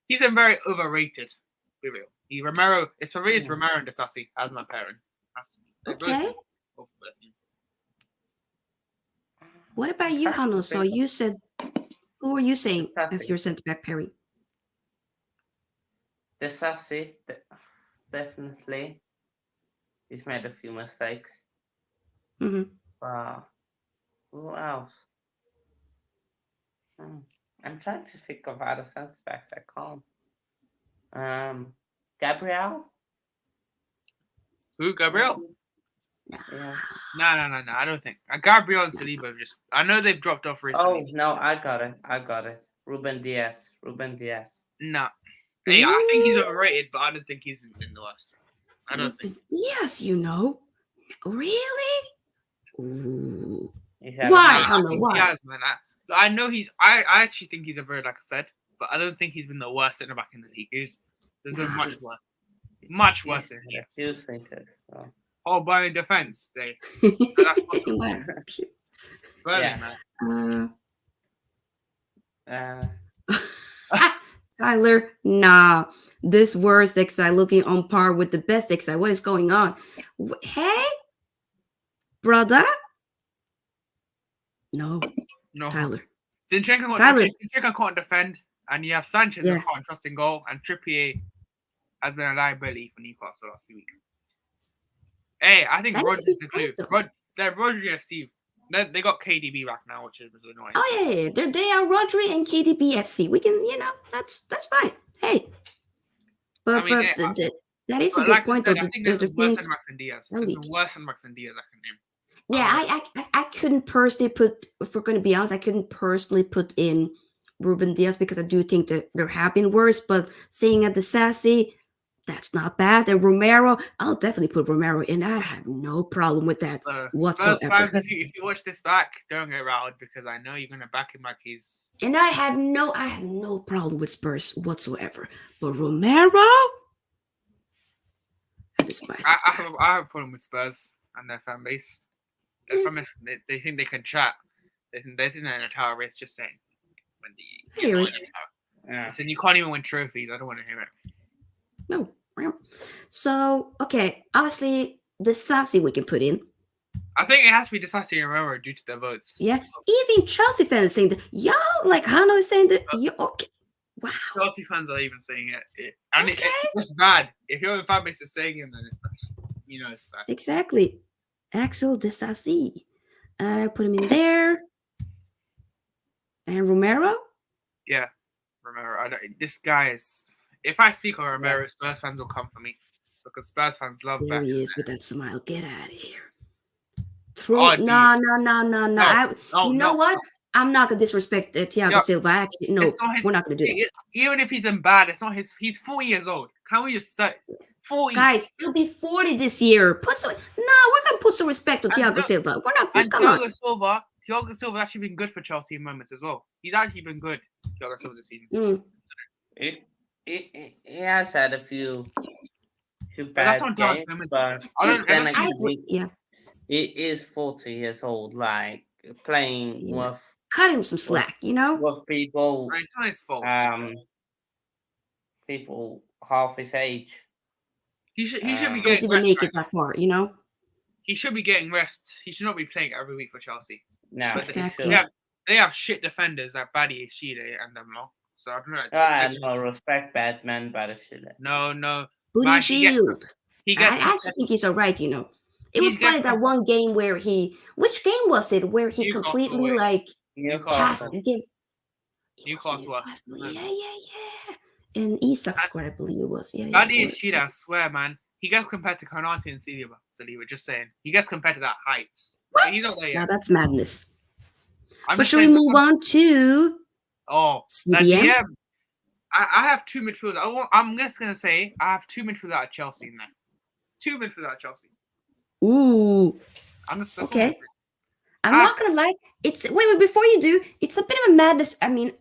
[SPEAKER 3] he's been very overrated. Be real. Romero. It's for me. It's Romero and Disasi as my parent.
[SPEAKER 1] Okay. What about you, Hanno? So you said, who are you saying as your centre back pairing?
[SPEAKER 2] Disasi, definitely. He's made a few mistakes.
[SPEAKER 1] Mm-hmm.
[SPEAKER 2] Who else? I'm trying to think of other centre backs. I can't. Gabriel?
[SPEAKER 3] Who? Gabriel?
[SPEAKER 2] Yeah.
[SPEAKER 3] No. I don't think. Gabriel and Saliba have just. I know they've dropped off recently.
[SPEAKER 2] Oh no, I got it. Ruben Diaz.
[SPEAKER 3] No. Hey, I think he's overrated, but I don't think he's in the worst. I don't think.
[SPEAKER 1] Yes, you know. Really? Ooh.
[SPEAKER 2] Yeah,
[SPEAKER 1] Why, Hanno? Why?
[SPEAKER 3] Yes, man. I know he's. I actually think he's a very, like I said, but I don't think he's been the worst centre back in the league. There's been much worse. Much worse than here.
[SPEAKER 2] You think it? So.
[SPEAKER 3] Oh, by defense, they.
[SPEAKER 2] Yeah.
[SPEAKER 1] Tyler, nah. This worst XI looking on par with the best XI. What is going on? Hey, brother. No, Tyler.
[SPEAKER 3] Zinchenko can't defend, and you have Sanchez who can't trust in goal, and Trippier has been a liability for Newcastle the last few weeks. Hey, I think Rodri's the glue. Rodri FC, they got KDB back now, which is annoying.
[SPEAKER 1] Oh yeah. They are Rodri and KDB FC. We can, that's fine. Hey, but that is a good point.
[SPEAKER 3] I think there's worse than Max and Diaz. There's worse than Max and Diaz I can name.
[SPEAKER 1] Yeah, I couldn't personally put, if we're going to be honest, I couldn't personally put in Ruben Diaz because I do think that there have been worse, but saying at the Sassy, that's not bad. And Romero, I'll definitely put Romero in. I have no problem with that whatsoever.
[SPEAKER 3] Fans, if you watch this back, don't get riled because I know you're going to back him like he's...
[SPEAKER 1] And I have no problem with Spurs whatsoever. But Romero? I despise that.
[SPEAKER 3] I have a problem with Spurs and their fan base. They think they can chat. They think they're in a tower race. Just saying. So you can't even win trophies. I don't want to hear it.
[SPEAKER 1] No. So okay, obviously the Sassy we can put in.
[SPEAKER 3] I think it has to be Sassy and Romero due to their votes.
[SPEAKER 1] Yeah, even Chelsea fans saying that. Y'all, like Hanno is saying that. Okay. Wow.
[SPEAKER 3] Chelsea fans are even saying it. It's bad. If your fan base is saying it, then it's bad. You know it's bad.
[SPEAKER 1] Exactly. Axel Disasi. Put him in there. And Romero?
[SPEAKER 3] Yeah, Romero. This guy is... If I speak on Romero, Spurs fans will come for me. Because Spurs fans love that.
[SPEAKER 1] There he is with that smile. Get out of here. No. You know what? I'm not going to disrespect Thiago Silva. Actually, no, we're not going to do that.
[SPEAKER 3] Even if he's been bad, it's not his... He's 40 years old. Can we just say... 40.
[SPEAKER 1] Guys, he'll be 40 this year. We're gonna put some respect on Thiago Silva. We're not. Come on.
[SPEAKER 3] Thiago Silva's actually been good for Chelsea in moments as well. He's actually been good, Thiago Silva, this season.
[SPEAKER 2] He has had a few bad games, but he is 40 years old. Like playing with.
[SPEAKER 1] Cut him some slack,
[SPEAKER 2] with people.
[SPEAKER 3] It's not his fault.
[SPEAKER 2] People half his age.
[SPEAKER 3] He should be getting
[SPEAKER 1] rest. Even make it that far,
[SPEAKER 3] He should be getting rest. He should not be playing every week for Chelsea.
[SPEAKER 2] No,
[SPEAKER 1] exactly.
[SPEAKER 3] They have shit defenders like Buddy, Shide, and them lot. So I don't know.
[SPEAKER 2] No respect, Batman, Badashile.
[SPEAKER 3] No.
[SPEAKER 1] Booty Shield. I actually think he's alright. It was funny that one game where which game was it? Where he completely
[SPEAKER 3] Newcastle.
[SPEAKER 1] Newcastle. Yeah. And Isak squad, I believe it was.
[SPEAKER 3] Buddy and Shida, I swear, man. He gets compared to Konate and Saliba. Just saying. He gets compared to that height.
[SPEAKER 1] What?
[SPEAKER 3] He's not there yet.
[SPEAKER 1] Now that's madness. But should we move on to CDM?
[SPEAKER 3] I have two midfielders. I'm just going to say I have two midfielders at Chelsea in there. Two midfielders at Chelsea.
[SPEAKER 1] Ooh. Okay. I'm not going to lie. Wait, before you do, it's a bit of a madness. I mean,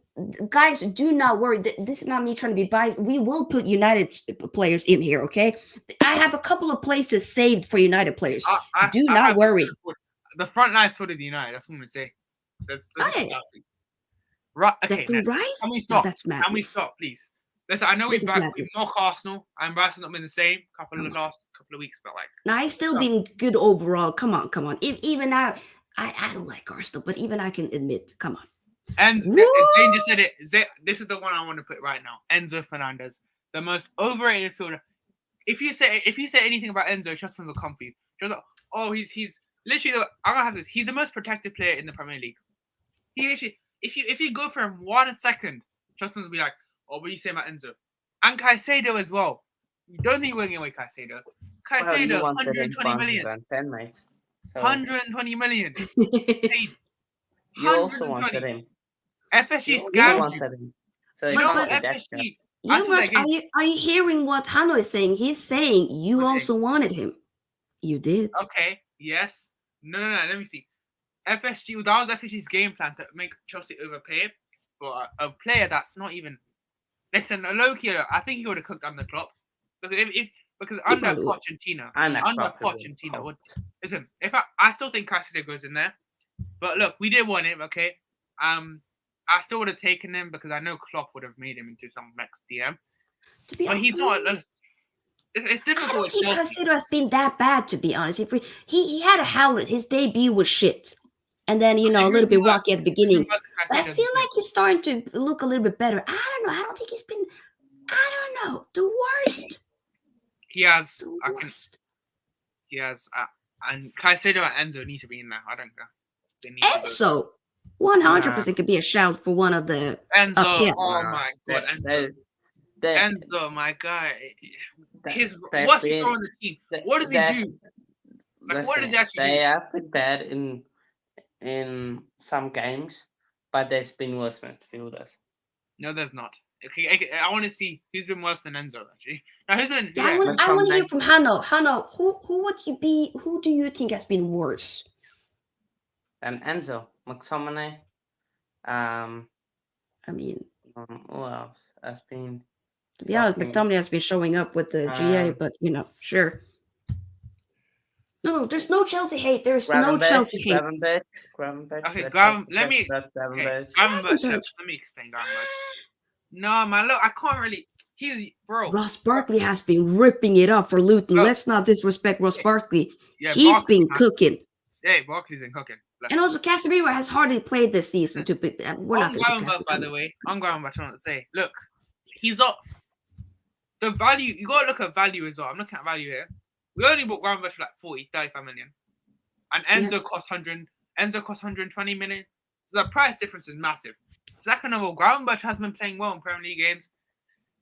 [SPEAKER 1] guys, do not worry. This is not me trying to be biased. We will put United players in here, okay? I have a couple of places saved for United players. Do not worry.
[SPEAKER 3] The front line is sort of United. That's what I'm going to say. Right? Okay.
[SPEAKER 1] Declan Rice?
[SPEAKER 3] Can we
[SPEAKER 1] No,
[SPEAKER 3] stop?
[SPEAKER 1] that's
[SPEAKER 3] Can we
[SPEAKER 1] madness.
[SPEAKER 3] stop, please? Listen, I know
[SPEAKER 1] This
[SPEAKER 3] we've
[SPEAKER 1] is
[SPEAKER 3] back.
[SPEAKER 1] madness.
[SPEAKER 3] We've knocked Arsenal, and Brighton's not been the same last couple of weeks, but like.
[SPEAKER 1] Now, I still
[SPEAKER 3] So-
[SPEAKER 1] been good overall. Come on. Even I don't like Arsenal, but even I can admit, come on.
[SPEAKER 3] And Zane just said it. This is the one I want to put right now. Enzo Fernandez, the most overrated fielder. If you say anything about Enzo, Justin will come for you. Just like, oh, he's literally. I'm gonna have this. He's the most protected player in the Premier League. He literally, if you go for him 1 second, Justin will be like, oh, what do you say about Enzo? And Caicedo as well. You don't think we're going away Caicedo? Caicedo, 120 million.
[SPEAKER 2] 10, mate. So
[SPEAKER 3] 120 million.
[SPEAKER 2] you also wanted him.
[SPEAKER 3] FSG
[SPEAKER 2] You
[SPEAKER 3] scammed you.
[SPEAKER 2] wanted him. So
[SPEAKER 3] You
[SPEAKER 2] it's
[SPEAKER 3] know
[SPEAKER 2] not
[SPEAKER 3] what,
[SPEAKER 2] the death trap.
[SPEAKER 3] FSG? I saw that
[SPEAKER 1] Yuvraaj,
[SPEAKER 3] game.
[SPEAKER 1] are you hearing what Hanno is saying? He's saying you
[SPEAKER 3] Okay.
[SPEAKER 1] also wanted him. You did.
[SPEAKER 3] Okay, yes. No. Let me see. FSG. That was FSG's game plan to make Chelsea overpay for a player that's not even. Listen, Loki. I think he would have cooked under Klopp because because under
[SPEAKER 1] probably would.
[SPEAKER 3] Pochettino would. Listen, if I still think Caicedo goes in there, but look, we did want him. Okay, I still would have taken him because I know Klopp would have made him into some next DM.
[SPEAKER 1] To be
[SPEAKER 3] But he's
[SPEAKER 1] honest,
[SPEAKER 3] not. It's
[SPEAKER 1] I
[SPEAKER 3] difficult.
[SPEAKER 1] don't
[SPEAKER 3] with
[SPEAKER 1] think
[SPEAKER 3] Chelsea.
[SPEAKER 1] Caicedo has been that bad, to be honest. If he had a howlet, his debut was shit, and then a little bit rocky at the beginning. But I feel like he's starting to look a little bit better. I don't know. I don't think he's been. I don't know. The worst.
[SPEAKER 3] He has.
[SPEAKER 1] The worst.
[SPEAKER 3] He has. And Caicedo and Enzo need to be in there. I don't know. They need to
[SPEAKER 1] Enzo, 100% could be a shout for one of the.
[SPEAKER 3] Enzo.
[SPEAKER 1] up here.
[SPEAKER 3] Oh my god. Enzo, my guy. What's he on the team? What does he do? Like, what does he actually
[SPEAKER 2] They
[SPEAKER 3] do?
[SPEAKER 2] have been bad in some games, but there's been worse midfielders.
[SPEAKER 3] No, there's not. Okay, I want to see who's been worse than Enzo actually. Now who's been?
[SPEAKER 1] Yeah, I want to hear from Hanno. Hanno, who would you be? Who do you think has been worse?
[SPEAKER 2] And Enzo, McTominay.
[SPEAKER 1] I mean,
[SPEAKER 2] who else has been?
[SPEAKER 1] to be honest, McTominay has been showing up with the GA, but sure. No, there's no Chelsea hate. There's no Chelsea hate.
[SPEAKER 2] Gravenberch.
[SPEAKER 3] Okay, let me explain Gravenberch. No, man, look, I can't really. He's bro.
[SPEAKER 1] Ross Barkley has been ripping it up for Luton.
[SPEAKER 3] Look,
[SPEAKER 1] let's not disrespect Ross Barkley.
[SPEAKER 3] Yeah,
[SPEAKER 1] he's been cooking.
[SPEAKER 3] Yeah, Barkley's been cooking.
[SPEAKER 1] And also, Casemiro has hardly played this season. We're not going to
[SPEAKER 3] Gravenberch, by the way. On Gravenberch, I want to say, look, he's up. The value, you got to look at value as well. I'm looking at value here. We only bought Gravenberch for like 35 million. And Enzo cost 120 million. So the price difference is massive. Second of all, Gravenberch has been playing well in Premier League games.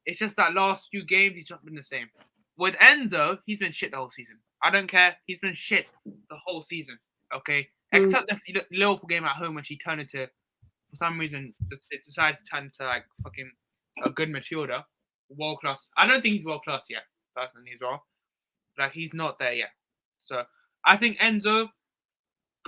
[SPEAKER 3] It's just that last few games, he's not been the same. With Enzo, he's been shit the whole season. I don't care. He's been shit the whole season. Okay? Except the Liverpool game at home when she turned into, for some reason, decided to turn into like fucking a good midfielder. World class. I don't think he's world class yet, personally as well. Like, he's not there yet. So, I think Enzo,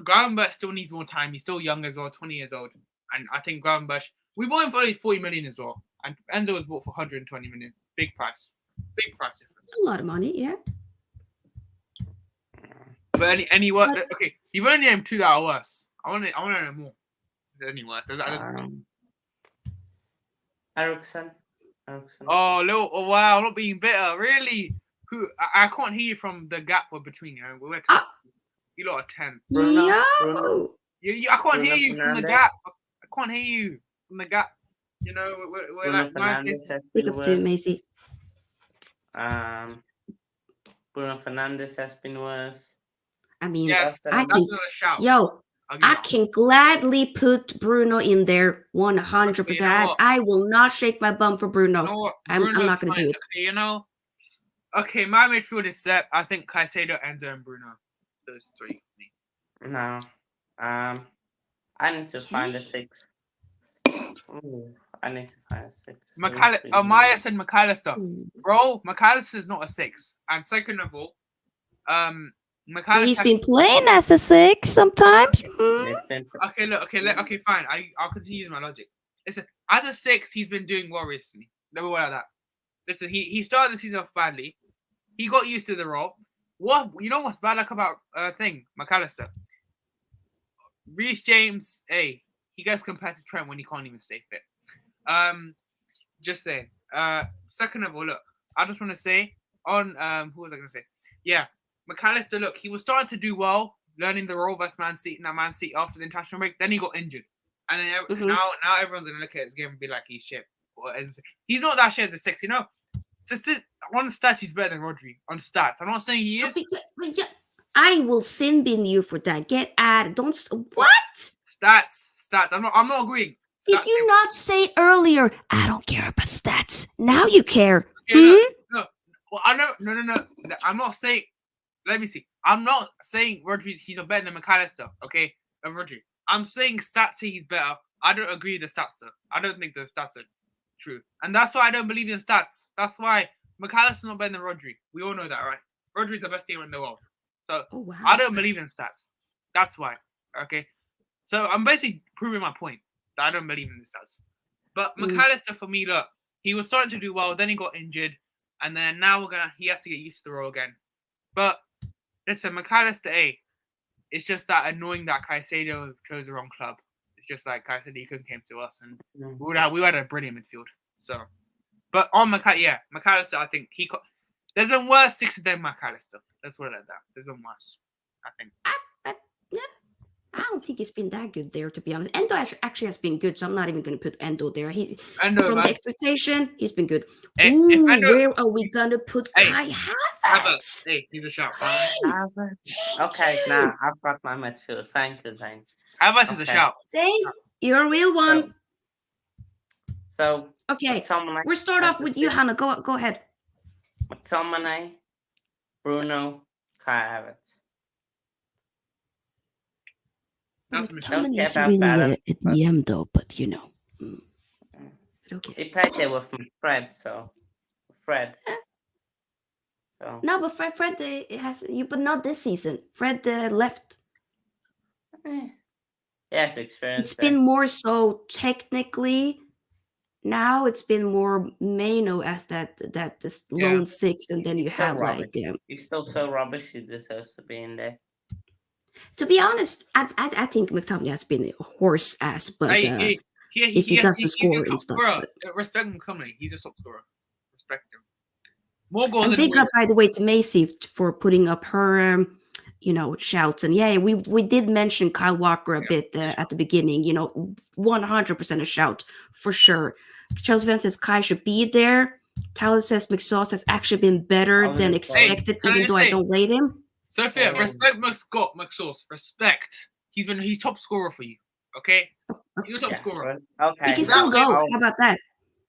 [SPEAKER 3] Gravenberch still needs more time. He's still young as well, 20 years old. And I think Gravenberch, we bought him for only 40 million as well. And Enzo was bought for 120 million. Big price. Big price difference.
[SPEAKER 1] A lot of money, yeah.
[SPEAKER 3] But okay, you've only named two that are worse. I want to know more. Any worse?
[SPEAKER 2] Ericsson.
[SPEAKER 3] Oh wow, I'm not being bitter. Really? Who? I can't hear you from the gap between you. We're 10. You lot are 10.
[SPEAKER 1] Bruno.
[SPEAKER 3] I can't hear you from the gap. I can't hear you from the gap. We're like
[SPEAKER 1] Pick up to Macy.
[SPEAKER 2] Bruno Fernandes has been worse.
[SPEAKER 1] I mean,
[SPEAKER 3] yes,
[SPEAKER 1] I can gladly put Bruno in there 100%. I will not shake my bum for Bruno. I'm not going to do it.
[SPEAKER 3] Okay, my midfield is set. I think Caicedo, Enzo, and Bruno. Those three.
[SPEAKER 2] No. I need to find a 6. Ooh, I need to find a 6.
[SPEAKER 3] Maya said McAllister. Bro, McAllister's not a 6. And second of all,
[SPEAKER 1] he's been playing as a 6 sometimes.
[SPEAKER 3] Okay, look, okay, fine. I'll continue my logic. Listen, as a 6, he's been doing well recently. Never worry about that. Listen, he started the season off badly. He got used to the role. What's bad about McAllister? Reece James, he gets compared to Trent when he can't even stay fit. Just saying. Second of all, look, I just want to say on who was I gonna say? Yeah, McAllister. Look, he was starting to do well, learning the role versus Man City after the international break. Then he got injured, and then now everyone's gonna look at his game and be like he's shit. He's not that shit as a 6, you know. On stats, he's better than Rodri. On stats, I'm not saying he is.
[SPEAKER 1] But yeah, I will sin bin you for that. Get at Don't. What?
[SPEAKER 3] Stats. I'm not agreeing.
[SPEAKER 1] Did you not say earlier? I don't care about stats. Now you care.
[SPEAKER 3] Okay, no. Well, I know. No. I'm not saying. Let me see. I'm not saying Rodri. He's better than McAllister. Okay, Rodri. I'm saying stats say he's better. I don't agree with the stats though. I don't think the stats are true, and that's why I don't believe in stats. That's why McAllister's not better than Rodri. We all know that, right? Rodri's the best team in the world. So I don't believe in stats. That's why. Okay. So I'm basically proving my point that I don't believe in the stats. But McAllister, for me, look, he was starting to do well. Then he got injured, and then now he has to get used to the role again. But listen, McAllister, it's just that annoying that Caicedo chose the wrong club. It's just like Caicedo, he couldn't came to us, and we had a brilliant midfield. So, but on McAllister, I think there's been worse 6s than McAllister. Let's put it like that. There's been worse, I think.
[SPEAKER 1] I don't think he's been that good there, to be honest. Endo actually has been good, so I'm not even going to put Endo there. From the expectation, he's been good. Where are we going to put Kai Havertz?
[SPEAKER 3] He's a shot.
[SPEAKER 2] Okay, now I've got my midfield. Thank you, Zane.
[SPEAKER 3] Havertz is a shout.
[SPEAKER 1] Zane, you're a real one.
[SPEAKER 2] So
[SPEAKER 1] okay, we'll start off with you, Hanno. Go ahead.
[SPEAKER 2] McTominay, Bruno, Kai Havertz.
[SPEAKER 1] McTominay is really a DM though, but you know. Okay.
[SPEAKER 2] He played there with Fred, so Fred. So
[SPEAKER 1] no, but Fred has you, but not this season. Fred left.
[SPEAKER 2] Yes, experience.
[SPEAKER 1] It's been more so technically. Now it's been more Mano as that lone 6, and then you have like
[SPEAKER 2] He's still so rubbish. He deserves to be in there.
[SPEAKER 1] To be honest, I think McTominay has been a horse ass, but if he doesn't score and stuff.
[SPEAKER 3] Respect McTominay. He's a top scorer. Respect him. More goals.
[SPEAKER 1] And big up, by the way, to Macy for putting up her, shouts. And we did mention Kyle Walker a bit at the beginning. 100% a shout for sure. Chelsea fan says Kai should be there. Tyler says McSauce has actually been better than expected, even though I don't rate him.
[SPEAKER 3] Sophia, respect McSauce. Respect. He's top scorer for you. Okay? He's a top scorer.
[SPEAKER 2] Okay.
[SPEAKER 1] He can still go. How about that?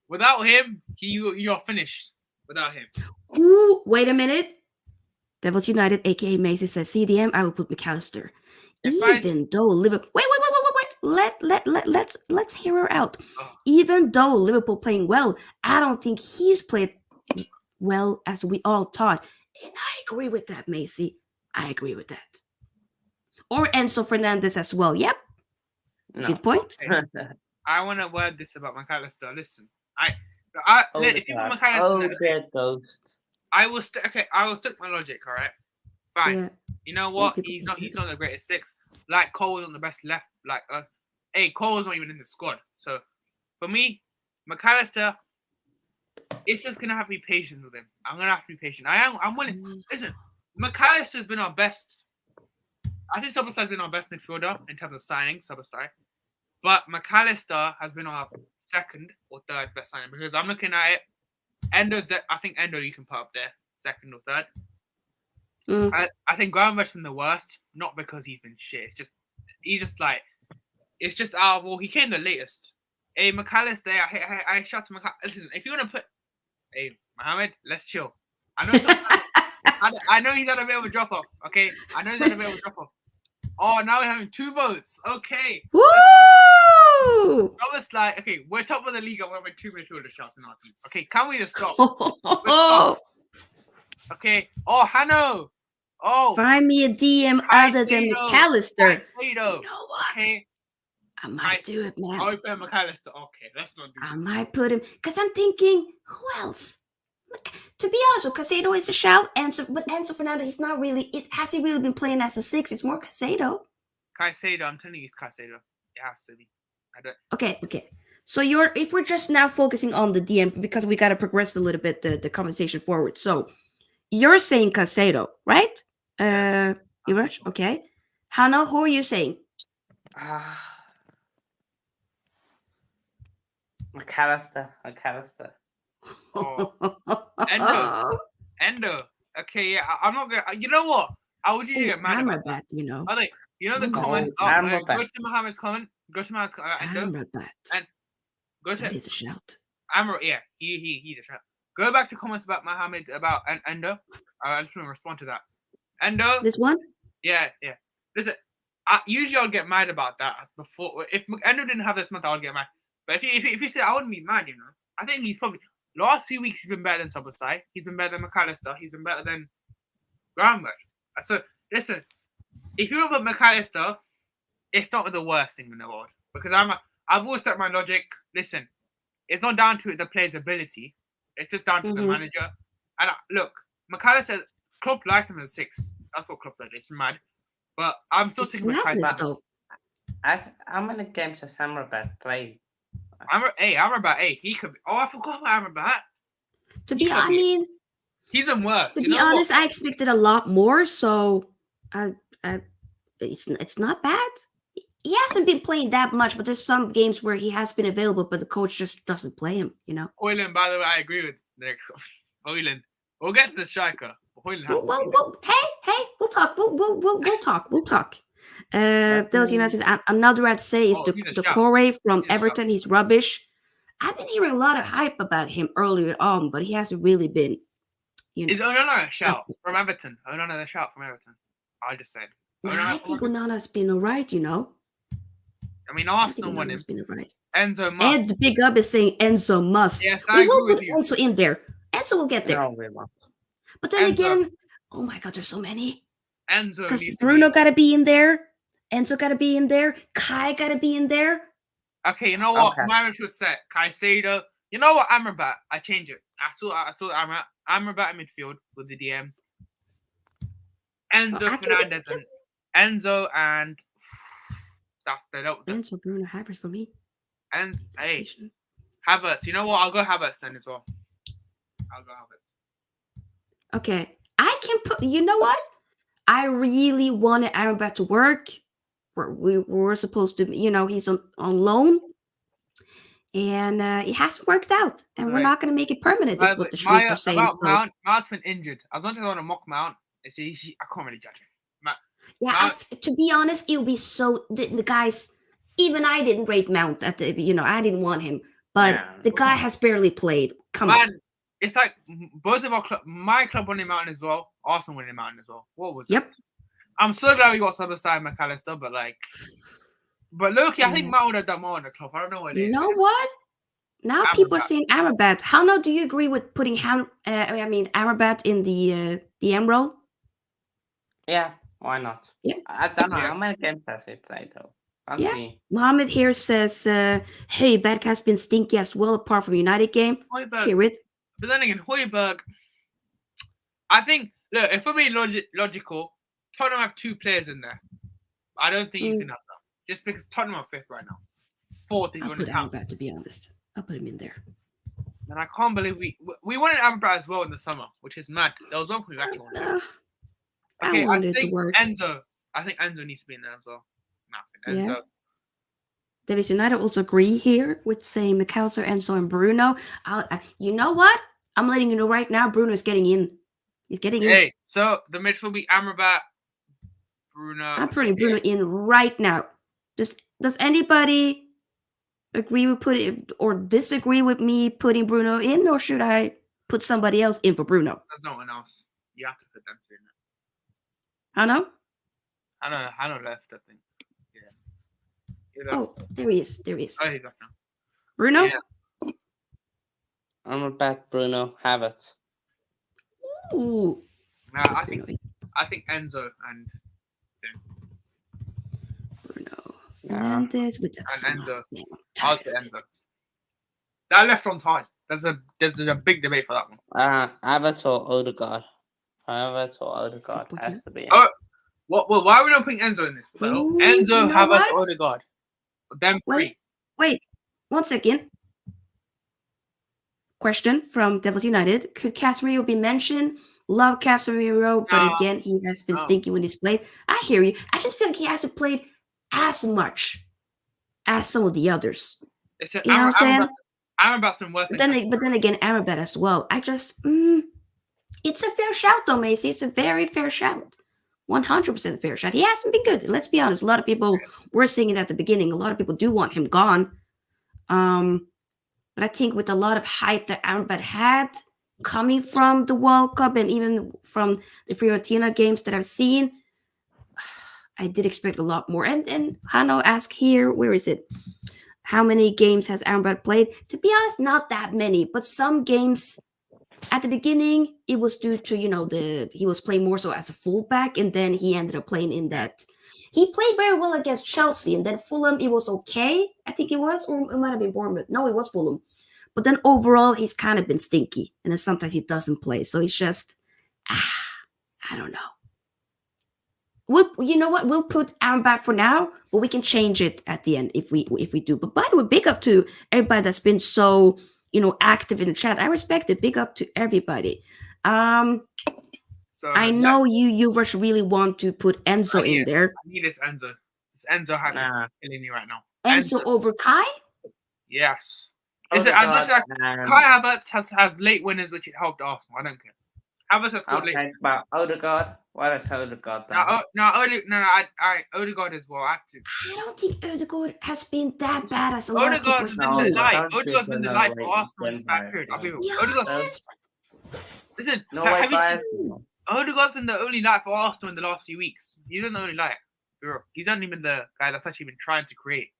[SPEAKER 3] Without him, you're finished. Without him.
[SPEAKER 1] Ooh, wait a minute. Devils United, aka Macy, says CDM. I will put McAllister. Even though Liverpool. Wait. Let's hear her out. Even though Liverpool playing well, I don't think he's played well as we all thought. And I agree with that, Macy. I agree with that. Or Enzo Fernandez as well. Yep. No. Good point.
[SPEAKER 3] I want to word this about McAllister. Listen, if you want McAllister,
[SPEAKER 2] ghost.
[SPEAKER 3] I will stick my logic. All right, fine. Yeah. You know what? He's not the greatest 6. Like Cole was on the best left. Like us. Cole's not even in the squad. So for me, McAllister, it's just gonna have to be patient with him. I'm gonna have to be patient. I'm willing. Listen, McAllister's been our best. I think Szoboszlai's been our best midfielder in terms of signing, Szoboszlai. But McAllister has been our second or third best signing because I'm looking at it. I think Endo you can put up there, second or third. I think Gravenberch's been the worst, not because he's been shit. It's just he came the latest. McAllister, I shot to McAllister. Listen, if you want to put, Mohammed, let's chill. I know he's had a bit of a drop off. Okay, I know he's had a bit of a drop off. Oh, now we're having 2 votes. Okay.
[SPEAKER 1] Woo!
[SPEAKER 3] Almost like, okay, we're top of the league and we're having 2 midfielder shots in our team. Okay, can we just stop? Okay. Oh, Hanno. Oh.
[SPEAKER 1] Find me a DM other than McAllister.
[SPEAKER 3] You know
[SPEAKER 1] what? Okay. I might do it, man.
[SPEAKER 3] I'll put McAllister. Okay, let's not do
[SPEAKER 1] I might put him because I'm thinking, who else? Look, to be honest, Caicedo is a shout. But Enzo Fernandez, he's not really. Has he really been playing as a 6? It's more Caicedo.
[SPEAKER 3] I'm telling you, it's Caicedo. It has to be.
[SPEAKER 1] Okay. So if we're just now focusing on the DM because we got to progress a little bit the conversation forward. So you're saying Casado, right?
[SPEAKER 3] Yes.
[SPEAKER 1] Yuvraaj? Okay. Hanno, who are you saying?
[SPEAKER 2] McAllister.
[SPEAKER 3] Oh. Endo. Okay, yeah, I'm not gonna. You know what? I would usually get mad about that.
[SPEAKER 1] Amrabat,
[SPEAKER 3] I think the
[SPEAKER 1] No,
[SPEAKER 3] comment.
[SPEAKER 2] Amrabat.
[SPEAKER 3] Go to Mohammed's comment. Endo.
[SPEAKER 1] Amrabat.
[SPEAKER 3] And go
[SPEAKER 1] That
[SPEAKER 3] to
[SPEAKER 1] is a shout.
[SPEAKER 3] Amr. Yeah, he's a trap. Go back to comments about Mohammed about Endo. I just want to respond to that. Endo.
[SPEAKER 1] This one?
[SPEAKER 3] Yeah. Listen, usually I'll get mad about that before. If Endo didn't have this month, I would get mad. But if you say I wouldn't be mad, I think he's probably last few weeks he's been better than Sobosai. He's been better than McAllister. He's been better than Groundwork. So listen, if you look at McAllister, it's not the worst thing in the world because I've always stuck my logic. Listen, it's not down to the player's ability. It's just down to the manager. And look, McAllister, Klopp likes him as 6. That's what Klopp does. It's mad. But I'm still
[SPEAKER 1] It's
[SPEAKER 3] thinking
[SPEAKER 1] madness, though.
[SPEAKER 2] How many games has Amrabat played?
[SPEAKER 3] Amrabat, he could be. Oh, I forgot about Amrabat. He's been worse.
[SPEAKER 1] To be honest, I expected a lot more, so it's not bad. He hasn't been playing that much, but there's some games where he has been available, but the coach just doesn't play him,
[SPEAKER 3] Hoyland, by the way, I agree with the next one. Hoyland. We'll get to the striker. Hoyland has
[SPEAKER 1] hey, we'll talk. We'll talk. Those says another I'd say is the Corey from Everton. He's rubbish. I've been hearing a lot of hype about him earlier on, but he hasn't really been.
[SPEAKER 3] Is Onana a shout from Everton? Onana a shout from Everton. I just said.
[SPEAKER 1] I think Onana's been alright,
[SPEAKER 3] I mean, Arsenal won him.
[SPEAKER 1] Been alright.
[SPEAKER 3] Enzo must.
[SPEAKER 1] Ed Big Up is saying Enzo must.
[SPEAKER 3] Yes,
[SPEAKER 1] we will put Enzo in there. Enzo will get there.
[SPEAKER 2] No, we won't.
[SPEAKER 1] But then again, oh my God, there's so many.
[SPEAKER 3] Enzo.
[SPEAKER 1] Because Bruno got to be in there. Enzo got to be in there. Kai got to be in there.
[SPEAKER 3] Okay, you know what? My match was set. Caicedo. You know what? Amrabat. I change it. I saw Amrabat in midfield with the DM. Enzo Fernandez and Enzo and that's the
[SPEAKER 1] Enzo, Bruno, Havertz for me.
[SPEAKER 3] And hey, Havertz. You know what? I'll go Havertz then as well. I'll go Havertz.
[SPEAKER 1] Okay, I can put. You know what? I really wanted Amrabat to work. We were supposed to, he's on loan, and it hasn't worked out. And we're not going to make it permanent. Is what the Schmidt are saying.
[SPEAKER 3] Mount's been injured. I was wanting to mock Mount. I can't really judge him.
[SPEAKER 1] To be honest, it would be so. The guys, even I didn't rate Mount at the. I didn't want him, but the guy has barely played. Come on.
[SPEAKER 3] It's like both of our club. My club winning Mount as well. Arsenal winning Mount as well. What was?
[SPEAKER 1] Yep.
[SPEAKER 3] I'm so glad we got Sobosai and McAllister, but Loki, I think Mount would have done more on the club. I don't know what it is.
[SPEAKER 1] You know what? Now people are saying Amrabat. Hanno, do you agree with putting Amrabat in the DM role?
[SPEAKER 2] Yeah, why not?
[SPEAKER 1] Yeah.
[SPEAKER 2] I don't know how many games has he played though.
[SPEAKER 1] Mohammed here says, "Hey, Badk has been stinky as well, apart from United game." Hear it.
[SPEAKER 3] But then again, Højbjerg. I think look, if we're being logical, Tottenham have 2 players in there. I don't think you can have that. Just because Tottenham are 5th right now. 4th if you want to count.
[SPEAKER 1] Amrabat, to be honest. I'll put him in there.
[SPEAKER 3] And I can't believe we wanted Amrabat as well in the summer, which is mad. There was one point we actually wanted. Okay, I think Enzo. I think Enzo needs to be in there as well. No, Enzo.
[SPEAKER 1] Yeah. Davis United also agree here with saying McAllister, Enzo, and Bruno. You know what? I'm letting you know right now. Bruno is getting in. He's getting in.
[SPEAKER 3] Hey, so the midfield will be Amrabat, Bruno.
[SPEAKER 1] I'm putting Bruno in right now. Does anybody agree with or disagree with me putting Bruno in, or should I put somebody else in for Bruno?
[SPEAKER 3] There's no one else. You have to put them in.
[SPEAKER 1] Hanno?
[SPEAKER 3] Hanno left, I think. Yeah.
[SPEAKER 1] Oh, there he is.
[SPEAKER 3] Oh, he's left now.
[SPEAKER 1] Bruno?
[SPEAKER 3] Yeah.
[SPEAKER 2] Amrabat, Bruno, Havertz.
[SPEAKER 1] Ooh.
[SPEAKER 3] I think Enzo and
[SPEAKER 1] Bruno Fernandez with that.
[SPEAKER 3] And Enzo. I'll say Enzo. That left front's hard. There's a big debate for that one.
[SPEAKER 2] Havertz or Odegaard. Havertz or Odegaard has to be in.
[SPEAKER 3] Oh, why are we not putting Enzo in this? Enzo, Havertz, Odegaard. Them 3.
[SPEAKER 1] Wait, 1 second. Question from Devils United: could Casemiro be mentioned? Love Casemiro, but
[SPEAKER 3] No,
[SPEAKER 1] again, he has been
[SPEAKER 3] no.
[SPEAKER 1] stinky when he's played. I hear you. I just feel like he hasn't played as much as some of the others.
[SPEAKER 3] It's
[SPEAKER 1] You know what I'm saying?
[SPEAKER 3] Amrabat's been worse than
[SPEAKER 1] But then again, Amrabat as well. I just, it's a fair shout though, Macy. It's a very fair shout. 100% fair shot. He hasn't been good. Let's be honest. A lot of people were saying it at the beginning. A lot of people do want him gone. But I think with a lot of hype that Amrabat had coming from the World Cup and even from the Fiorentina games that I've seen, I did expect a lot more. And Hanno asked here, where is it? How many games has Amrabat played? To be honest, not that many. But some games at the beginning, it was due to, he was playing more so as a fullback, and then he ended up playing in that. He played very well against Chelsea, and then Fulham, it was okay, I think it was, or it might have been Bournemouth. No, it was Fulham. But then overall, he's kind of been stinky, and then sometimes he doesn't play. So it's just, I don't know. You know what? We'll put Amrabat for now, but we can change it at the end if we do. But by the way, big up to everybody that's been so active in the chat. I respect it. Big up to everybody.
[SPEAKER 3] So,
[SPEAKER 1] I know Yuvraaj really want to put Enzo in there.
[SPEAKER 3] I need this Enzo. This Enzo Havertz killing me right now.
[SPEAKER 1] Enzo over Kai?
[SPEAKER 3] Yes. Kai Havertz has late winners, which it helped Arsenal. I don't care. Havertz has scored late.
[SPEAKER 2] But Odegaard? What is Odegaard then?
[SPEAKER 3] Odegaard as well. I
[SPEAKER 1] don't think Odegaard has been that bad as a lot of people
[SPEAKER 3] Odegaard's been the light. Odegaard's been the light for Arsenal in this back period. Listen, Odegaard's been the only light for Arsenal in the last few weeks. He's not the only light. He's only been the guy that's actually been trying to create.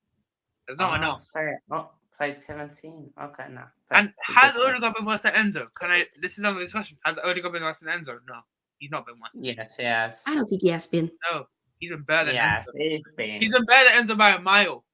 [SPEAKER 3] There's no one else.
[SPEAKER 2] Played 17. Okay, no.
[SPEAKER 3] And has Odegaard been worse than Enzo? This is another discussion. Has Odegaard been worse than Enzo? No, he's not been worse.
[SPEAKER 2] Yes, he has.
[SPEAKER 1] I don't think he has been.
[SPEAKER 3] No, he's been better than Enzo.
[SPEAKER 2] He's
[SPEAKER 3] been better than Enzo by a mile.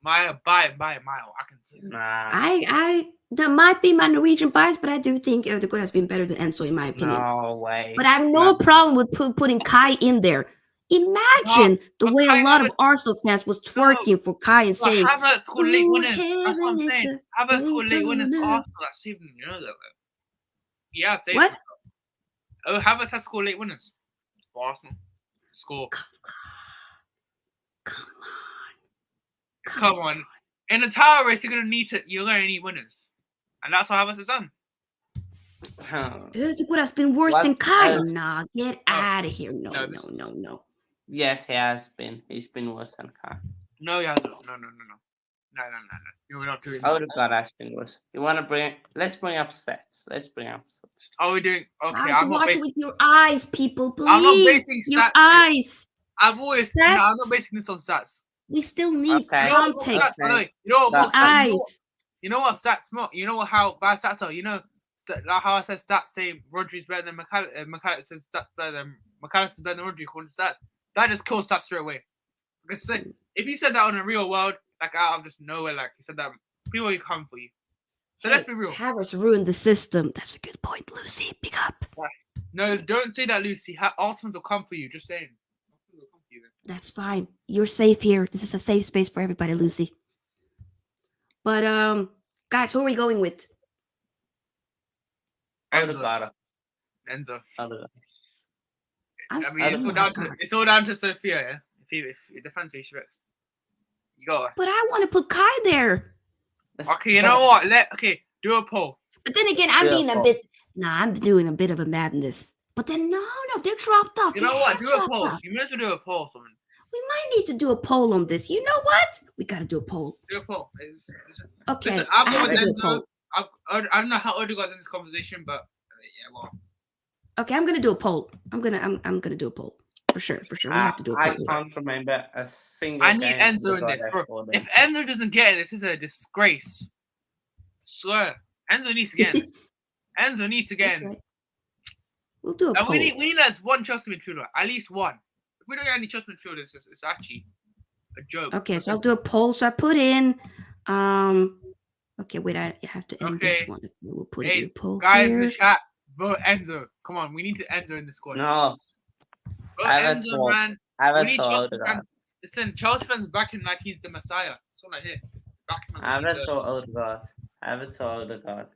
[SPEAKER 3] By a mile, I can say.
[SPEAKER 1] Nah. That might be my Norwegian bias, but I do think Odegaard has been better than Enzo in my opinion.
[SPEAKER 2] No way.
[SPEAKER 1] But I have no problem with putting Kai in there. Imagine the way a lot of Arsenal fans was twerking for Kai and saying,
[SPEAKER 3] Havertz scored late winners. That's what I'm saying. Havertz scored late winners for Arsenal. That's even, you know that. Yeah, say
[SPEAKER 1] what?
[SPEAKER 3] Oh, Havertz has scored late winners for Arsenal. Score. Come on. In the title race, you're gonna need winners, and that's what Havertz has done.
[SPEAKER 1] Odegaard has been worse than Kai. Nah, get out of here. No.
[SPEAKER 2] Yes, he has been. He's been worse than Kai.
[SPEAKER 3] No, he hasn't. No. You're not doing that.
[SPEAKER 2] Odegaard has been worse. Let's bring up stats.
[SPEAKER 3] Are we doing? Okay,
[SPEAKER 1] I'm watch it with your eyes, people. Please.
[SPEAKER 3] I'm not basing stats.
[SPEAKER 1] Your eyes.
[SPEAKER 3] I'm not basing this on stats.
[SPEAKER 1] We still need context.
[SPEAKER 3] You know what
[SPEAKER 1] eyes.
[SPEAKER 3] You know what stats? You know how bad stats are. You know how I said stats say Rodri's better than McAllister says stats better than McAllister's better than Rodri according to stats. That just kills stats straight away. Because if you said that on a real world, like out of just nowhere, like you said that, people will come for you. So let's be real.
[SPEAKER 1] Havertz ruined the system. That's a good point, Lucy. Big up.
[SPEAKER 3] No, don't say that, Lucy. Arsenal will come for you. Just saying.
[SPEAKER 1] That's fine. You're safe here. This is a safe space for everybody, Lucy. But guys, who are we going with?
[SPEAKER 3] Enzo. I mean, it's all down to Sophia, yeah? If you defend who she picks. You got.
[SPEAKER 1] But I want to put Kai there.
[SPEAKER 3] Okay, you know what? Do a poll.
[SPEAKER 1] But then again, I'm doing a bit of a madness. But then no, they're dropped off.
[SPEAKER 3] You know what? Do a poll. You might as well do a poll, someone.
[SPEAKER 1] We might need to do a poll on this. You know what? We gotta do a poll.
[SPEAKER 3] Do a poll.
[SPEAKER 1] Okay.
[SPEAKER 3] Listen, I don't know how Odegaard's in this conversation, but yeah, well.
[SPEAKER 1] Okay, I'm gonna do a poll. I'm gonna do a poll for sure. We have to do a poll.
[SPEAKER 2] I can't remember a single.
[SPEAKER 3] I need Enzo in this, bro. If Enzo doesn't get it, this is a disgrace. I swear, Enzo needs to get in. Enzo needs to get in.
[SPEAKER 1] We'll do a poll.
[SPEAKER 3] We need at least one Chelsea midfielder. At least one. If we don't get any Chelsea midfielders, it's actually a joke.
[SPEAKER 1] Okay, so I'll do a poll. So I put in. Okay, wait. I have to end this one. We'll put in a poll
[SPEAKER 3] guys
[SPEAKER 1] here.
[SPEAKER 3] In the chat, vote Enzo. Come on, we need to Enzo in the squad.
[SPEAKER 2] No.
[SPEAKER 3] Vote Enzo, man.
[SPEAKER 2] I
[SPEAKER 3] we need Chelsea fans. Listen, Chelsea fans backing like he's the Messiah. That's all I hear. Back him on the
[SPEAKER 2] Havertz
[SPEAKER 3] third.
[SPEAKER 2] or Odegaard? Havertz or Odegaard?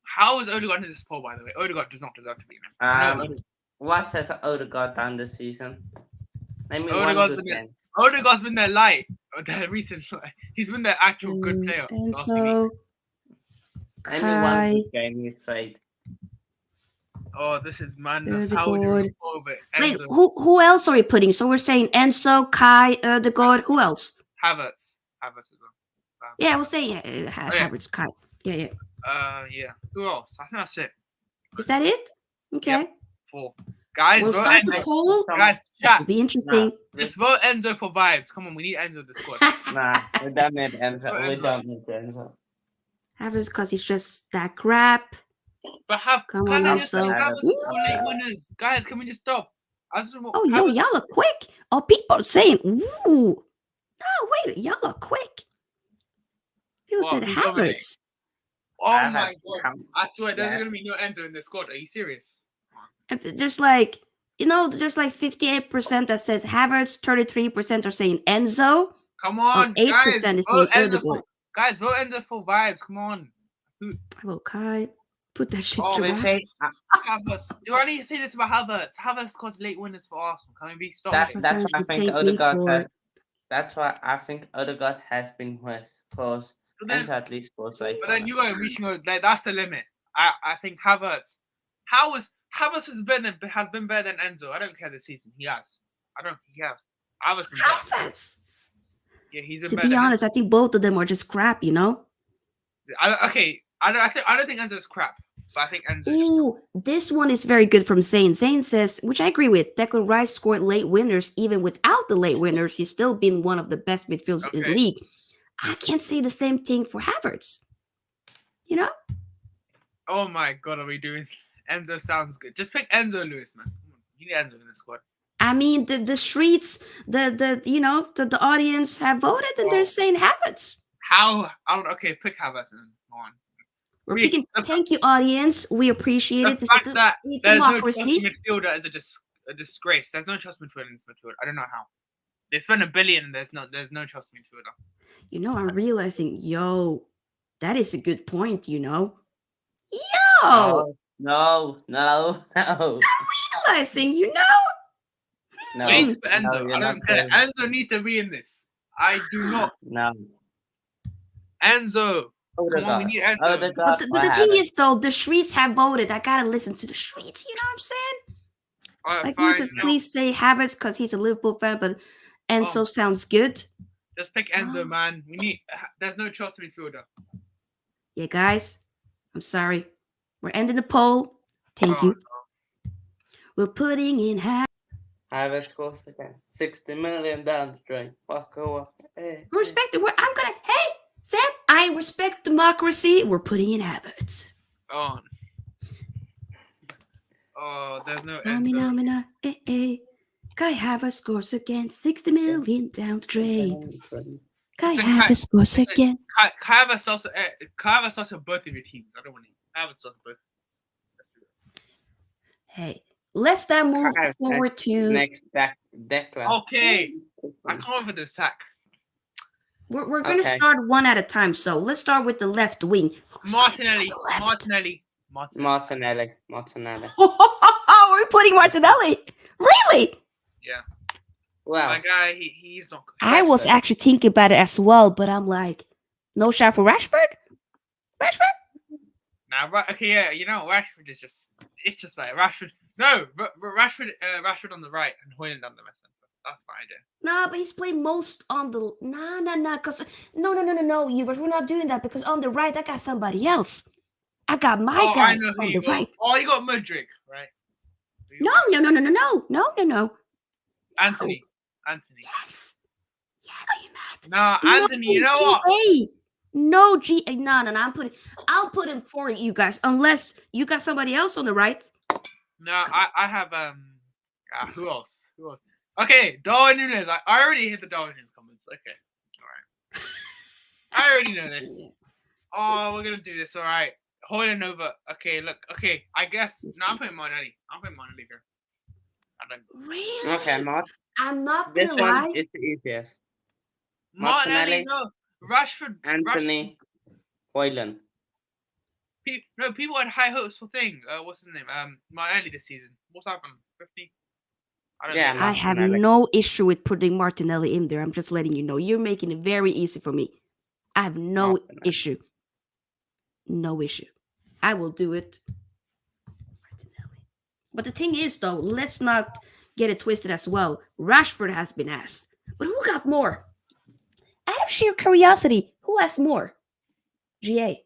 [SPEAKER 3] How is Odegaard in this poll, by the way? Odegaard does not deserve to be in it. I know
[SPEAKER 2] What has Odegaard done this season? Name me one
[SPEAKER 3] Odegaard's
[SPEAKER 2] good
[SPEAKER 3] been
[SPEAKER 2] game.
[SPEAKER 3] Odegaard's been their light. Their recent light. He's been their actual good player.
[SPEAKER 1] And
[SPEAKER 3] last
[SPEAKER 1] so,
[SPEAKER 2] Name me one
[SPEAKER 1] Kai,
[SPEAKER 2] good game he's played.
[SPEAKER 3] Oh, this is madness. How would you
[SPEAKER 1] Odegaard.
[SPEAKER 3] report over it?
[SPEAKER 1] Wait,
[SPEAKER 3] Enzo,
[SPEAKER 1] who else are we putting? So we're saying Enzo, Kai, Odegaard. Who else?
[SPEAKER 3] Havertz as well.
[SPEAKER 1] Yeah, we'll say yeah,
[SPEAKER 3] yeah.
[SPEAKER 1] Havertz, Kai. Yeah.
[SPEAKER 3] Yeah. Who else? I think that's it.
[SPEAKER 1] Is that it? Okay.
[SPEAKER 3] Yep. 4. Guys,
[SPEAKER 1] We'll
[SPEAKER 3] vote
[SPEAKER 1] start the
[SPEAKER 3] Enzo.
[SPEAKER 1] poll.
[SPEAKER 3] Guys, chat.
[SPEAKER 1] It'll be interesting.
[SPEAKER 3] Just vote Enzo for vibes. Come on, we need Enzo in the squad.
[SPEAKER 2] Nah, we don't need Enzo.
[SPEAKER 3] Go
[SPEAKER 2] We
[SPEAKER 3] Enzo.
[SPEAKER 2] don't need Enzo.
[SPEAKER 1] Havertz, because he's just that crap.
[SPEAKER 3] But
[SPEAKER 1] Come
[SPEAKER 3] can
[SPEAKER 1] on,
[SPEAKER 3] I just
[SPEAKER 1] Enzo.
[SPEAKER 3] have us for late winners? Guys, can we just stop?
[SPEAKER 1] Oh, yo, y'all are quick. Oh, people are saying, ooh. No, wait, y'all are quick. People
[SPEAKER 3] What,
[SPEAKER 1] said
[SPEAKER 3] who's dominating?
[SPEAKER 1] Havertz.
[SPEAKER 3] Oh
[SPEAKER 2] I
[SPEAKER 3] my
[SPEAKER 2] have-
[SPEAKER 3] god. I swear, there's
[SPEAKER 2] Yeah.
[SPEAKER 3] going to be no Enzo in this squad. Are you serious?
[SPEAKER 1] And there's like, there's like 58% that says Havertz, 33% are saying Enzo,
[SPEAKER 3] Come
[SPEAKER 1] or
[SPEAKER 3] on,
[SPEAKER 1] 8%
[SPEAKER 3] guys.
[SPEAKER 1] is saying
[SPEAKER 3] Vote Enzo
[SPEAKER 1] Odegaard.
[SPEAKER 3] for, guys, vote Enzo for vibes. Come on.
[SPEAKER 1] Hello, Kai. Put that shit
[SPEAKER 3] Oh,
[SPEAKER 1] to
[SPEAKER 2] We
[SPEAKER 1] rest.
[SPEAKER 2] played,
[SPEAKER 3] Havertz. Do I need to say this about Havertz? Havertz scores late winners for Arsenal. Can we be stopped?
[SPEAKER 2] that's
[SPEAKER 1] Sometimes
[SPEAKER 2] why I
[SPEAKER 1] you
[SPEAKER 2] think
[SPEAKER 1] take me
[SPEAKER 2] Odegaard
[SPEAKER 1] for-
[SPEAKER 2] has. That's why I think Odegaard has been worse because
[SPEAKER 3] But then,
[SPEAKER 2] Enzo at least scores late.
[SPEAKER 3] but then you are reaching out. Like, that's the limit. I think Havertz. Havertz has been better than Enzo. I don't care this season. He has. He has. Havertz been better.
[SPEAKER 1] Havertz.
[SPEAKER 3] Yeah, he's been
[SPEAKER 1] To
[SPEAKER 3] better.
[SPEAKER 1] be
[SPEAKER 3] than
[SPEAKER 1] honest, I think both of them are just crap,
[SPEAKER 3] Enzo. I don't think Enzo's crap, but I think Enzo.
[SPEAKER 1] Ooh, this one is very good from Zane. Zane says, which I agree with, Declan Rice scored late winners. Even without the late winners, he's still been one of the best midfielders in the
[SPEAKER 3] Okay.
[SPEAKER 1] league. I can't say the same thing for Havertz. You know?
[SPEAKER 3] Oh my god, are we doing? Enzo sounds good. Just pick Enzo, Lewis, man. Come on, you need Enzo in the squad.
[SPEAKER 1] I mean, the streets, the audience have voted, and they're saying Havertz.
[SPEAKER 3] Okay, pick Havertz and go on.
[SPEAKER 1] We're
[SPEAKER 3] Really,
[SPEAKER 1] picking.
[SPEAKER 3] the-
[SPEAKER 1] Thank you, audience. We appreciate
[SPEAKER 3] The
[SPEAKER 1] it. This
[SPEAKER 3] fact
[SPEAKER 1] is
[SPEAKER 3] that
[SPEAKER 1] the
[SPEAKER 3] there's no trust
[SPEAKER 1] democracy.
[SPEAKER 3] midfielder is a disgrace. There's no trust midfielder in this midfield. I don't know how. They spent $1 billion and there's no trust midfielder.
[SPEAKER 1] I'm realizing, that is a good point.
[SPEAKER 2] No,
[SPEAKER 1] Oh,
[SPEAKER 2] no.
[SPEAKER 1] realizing,
[SPEAKER 2] No,
[SPEAKER 3] We need to put Enzo.
[SPEAKER 2] no, you're
[SPEAKER 3] I don't
[SPEAKER 2] not
[SPEAKER 3] care.
[SPEAKER 2] saying-
[SPEAKER 3] Enzo needs to be in this. I do not.
[SPEAKER 2] No.
[SPEAKER 3] Enzo. Come on, we
[SPEAKER 2] Odegaard.
[SPEAKER 3] need Enzo.
[SPEAKER 2] Odegaard
[SPEAKER 1] But the
[SPEAKER 2] or
[SPEAKER 1] thing
[SPEAKER 2] Havertz.
[SPEAKER 1] is, though, the streets have voted. I gotta listen to the streets. You know what I'm saying?
[SPEAKER 3] Alright,
[SPEAKER 1] Like,
[SPEAKER 3] fine,
[SPEAKER 1] he says,
[SPEAKER 3] no.
[SPEAKER 1] please say Havertz because he's a Liverpool fan, but Enzo
[SPEAKER 3] Oh.
[SPEAKER 1] sounds good.
[SPEAKER 3] Just pick Enzo, man. There's no trust midfielder.
[SPEAKER 1] Yeah, guys, I'm sorry. We're ending the poll. Thank
[SPEAKER 3] Oh,
[SPEAKER 1] you. We're putting in
[SPEAKER 2] Havertz scores again. 60 million down the drain. Fuck off. Hey,
[SPEAKER 1] respect it. Hey, Sam, I respect democracy. We're putting in Havertz.
[SPEAKER 3] Oh. Oh, there's no
[SPEAKER 1] Nomina,
[SPEAKER 3] Enzo.
[SPEAKER 1] nomina, Kai Havertz scores again. 60 million down the drain. Kai
[SPEAKER 3] Listen, Kai,
[SPEAKER 1] Havertz scores
[SPEAKER 3] listen.
[SPEAKER 1] again.
[SPEAKER 3] Havertz also both of your teams. I don't want to. Havertz also both. Let's do it.
[SPEAKER 1] Hey, let's now move
[SPEAKER 2] Kai,
[SPEAKER 1] forward to.
[SPEAKER 2] Next Declan.
[SPEAKER 3] Okay. I can't wait for this attack.
[SPEAKER 1] We're going to
[SPEAKER 2] Okay.
[SPEAKER 1] start one at a time. So let's start with the left wing. Who's gonna be on
[SPEAKER 3] Martinelli.
[SPEAKER 1] the left?
[SPEAKER 3] Martinelli.
[SPEAKER 2] Martinelli.
[SPEAKER 1] We're putting Martinelli. Really?
[SPEAKER 3] Yeah.
[SPEAKER 2] Well,
[SPEAKER 3] My guy, he's not good.
[SPEAKER 1] I was
[SPEAKER 2] Rashford.
[SPEAKER 1] actually thinking about it as well, but I'm like, no shot for Rashford?
[SPEAKER 3] Nah, okay, yeah, Rashford is it's just like Rashford. No, Rashford on the right and Højlund on the left. That's my idea.
[SPEAKER 1] Nah, but he's playing most on the nah. Cause no, Yuvraaj, we're not doing that because on the right I got somebody else. I got my guy
[SPEAKER 3] I know who
[SPEAKER 1] on
[SPEAKER 3] you
[SPEAKER 1] the
[SPEAKER 3] got.
[SPEAKER 1] right.
[SPEAKER 3] Oh, you got Mudryk, right?
[SPEAKER 1] No.
[SPEAKER 3] Anthony.
[SPEAKER 1] Yes. Yeah, are you mad?
[SPEAKER 3] Nah,
[SPEAKER 1] No,
[SPEAKER 3] Anthony. You know what?
[SPEAKER 1] GA. No GA. No. I'll put him for you guys, unless you got somebody else on the right.
[SPEAKER 3] No, I have who else? Okay, Darwin Núñez. I already hit the Darwin Núñez comments. Okay, all right. I already know this. Oh, we're gonna do this. All right. Højlund over. Okay, look. Okay, I guess. No, I'm putting Martinelli. here. I don't.
[SPEAKER 1] Really?
[SPEAKER 2] okay,
[SPEAKER 1] I'm not
[SPEAKER 2] this
[SPEAKER 1] gonna lie.
[SPEAKER 2] one is the easiest.
[SPEAKER 3] Martinelli.
[SPEAKER 2] Martinelli.
[SPEAKER 3] No. Rashford.
[SPEAKER 2] Antony, Hoyland.
[SPEAKER 3] People had high hopes for what's his name? Martinelli this season. What's happened? 50? I don't
[SPEAKER 2] Yeah,
[SPEAKER 3] know.
[SPEAKER 1] I have
[SPEAKER 2] Martinelli.
[SPEAKER 1] no issue with putting Martinelli in there. I'm just letting you know. You're making it very easy for me. I have no
[SPEAKER 2] Martinelli.
[SPEAKER 1] issue. No issue. I will do it. Martinelli. But the thing is, though, let's not get it twisted as well. Rashford has been asked. But who got more? Out of sheer curiosity, who has more? GA.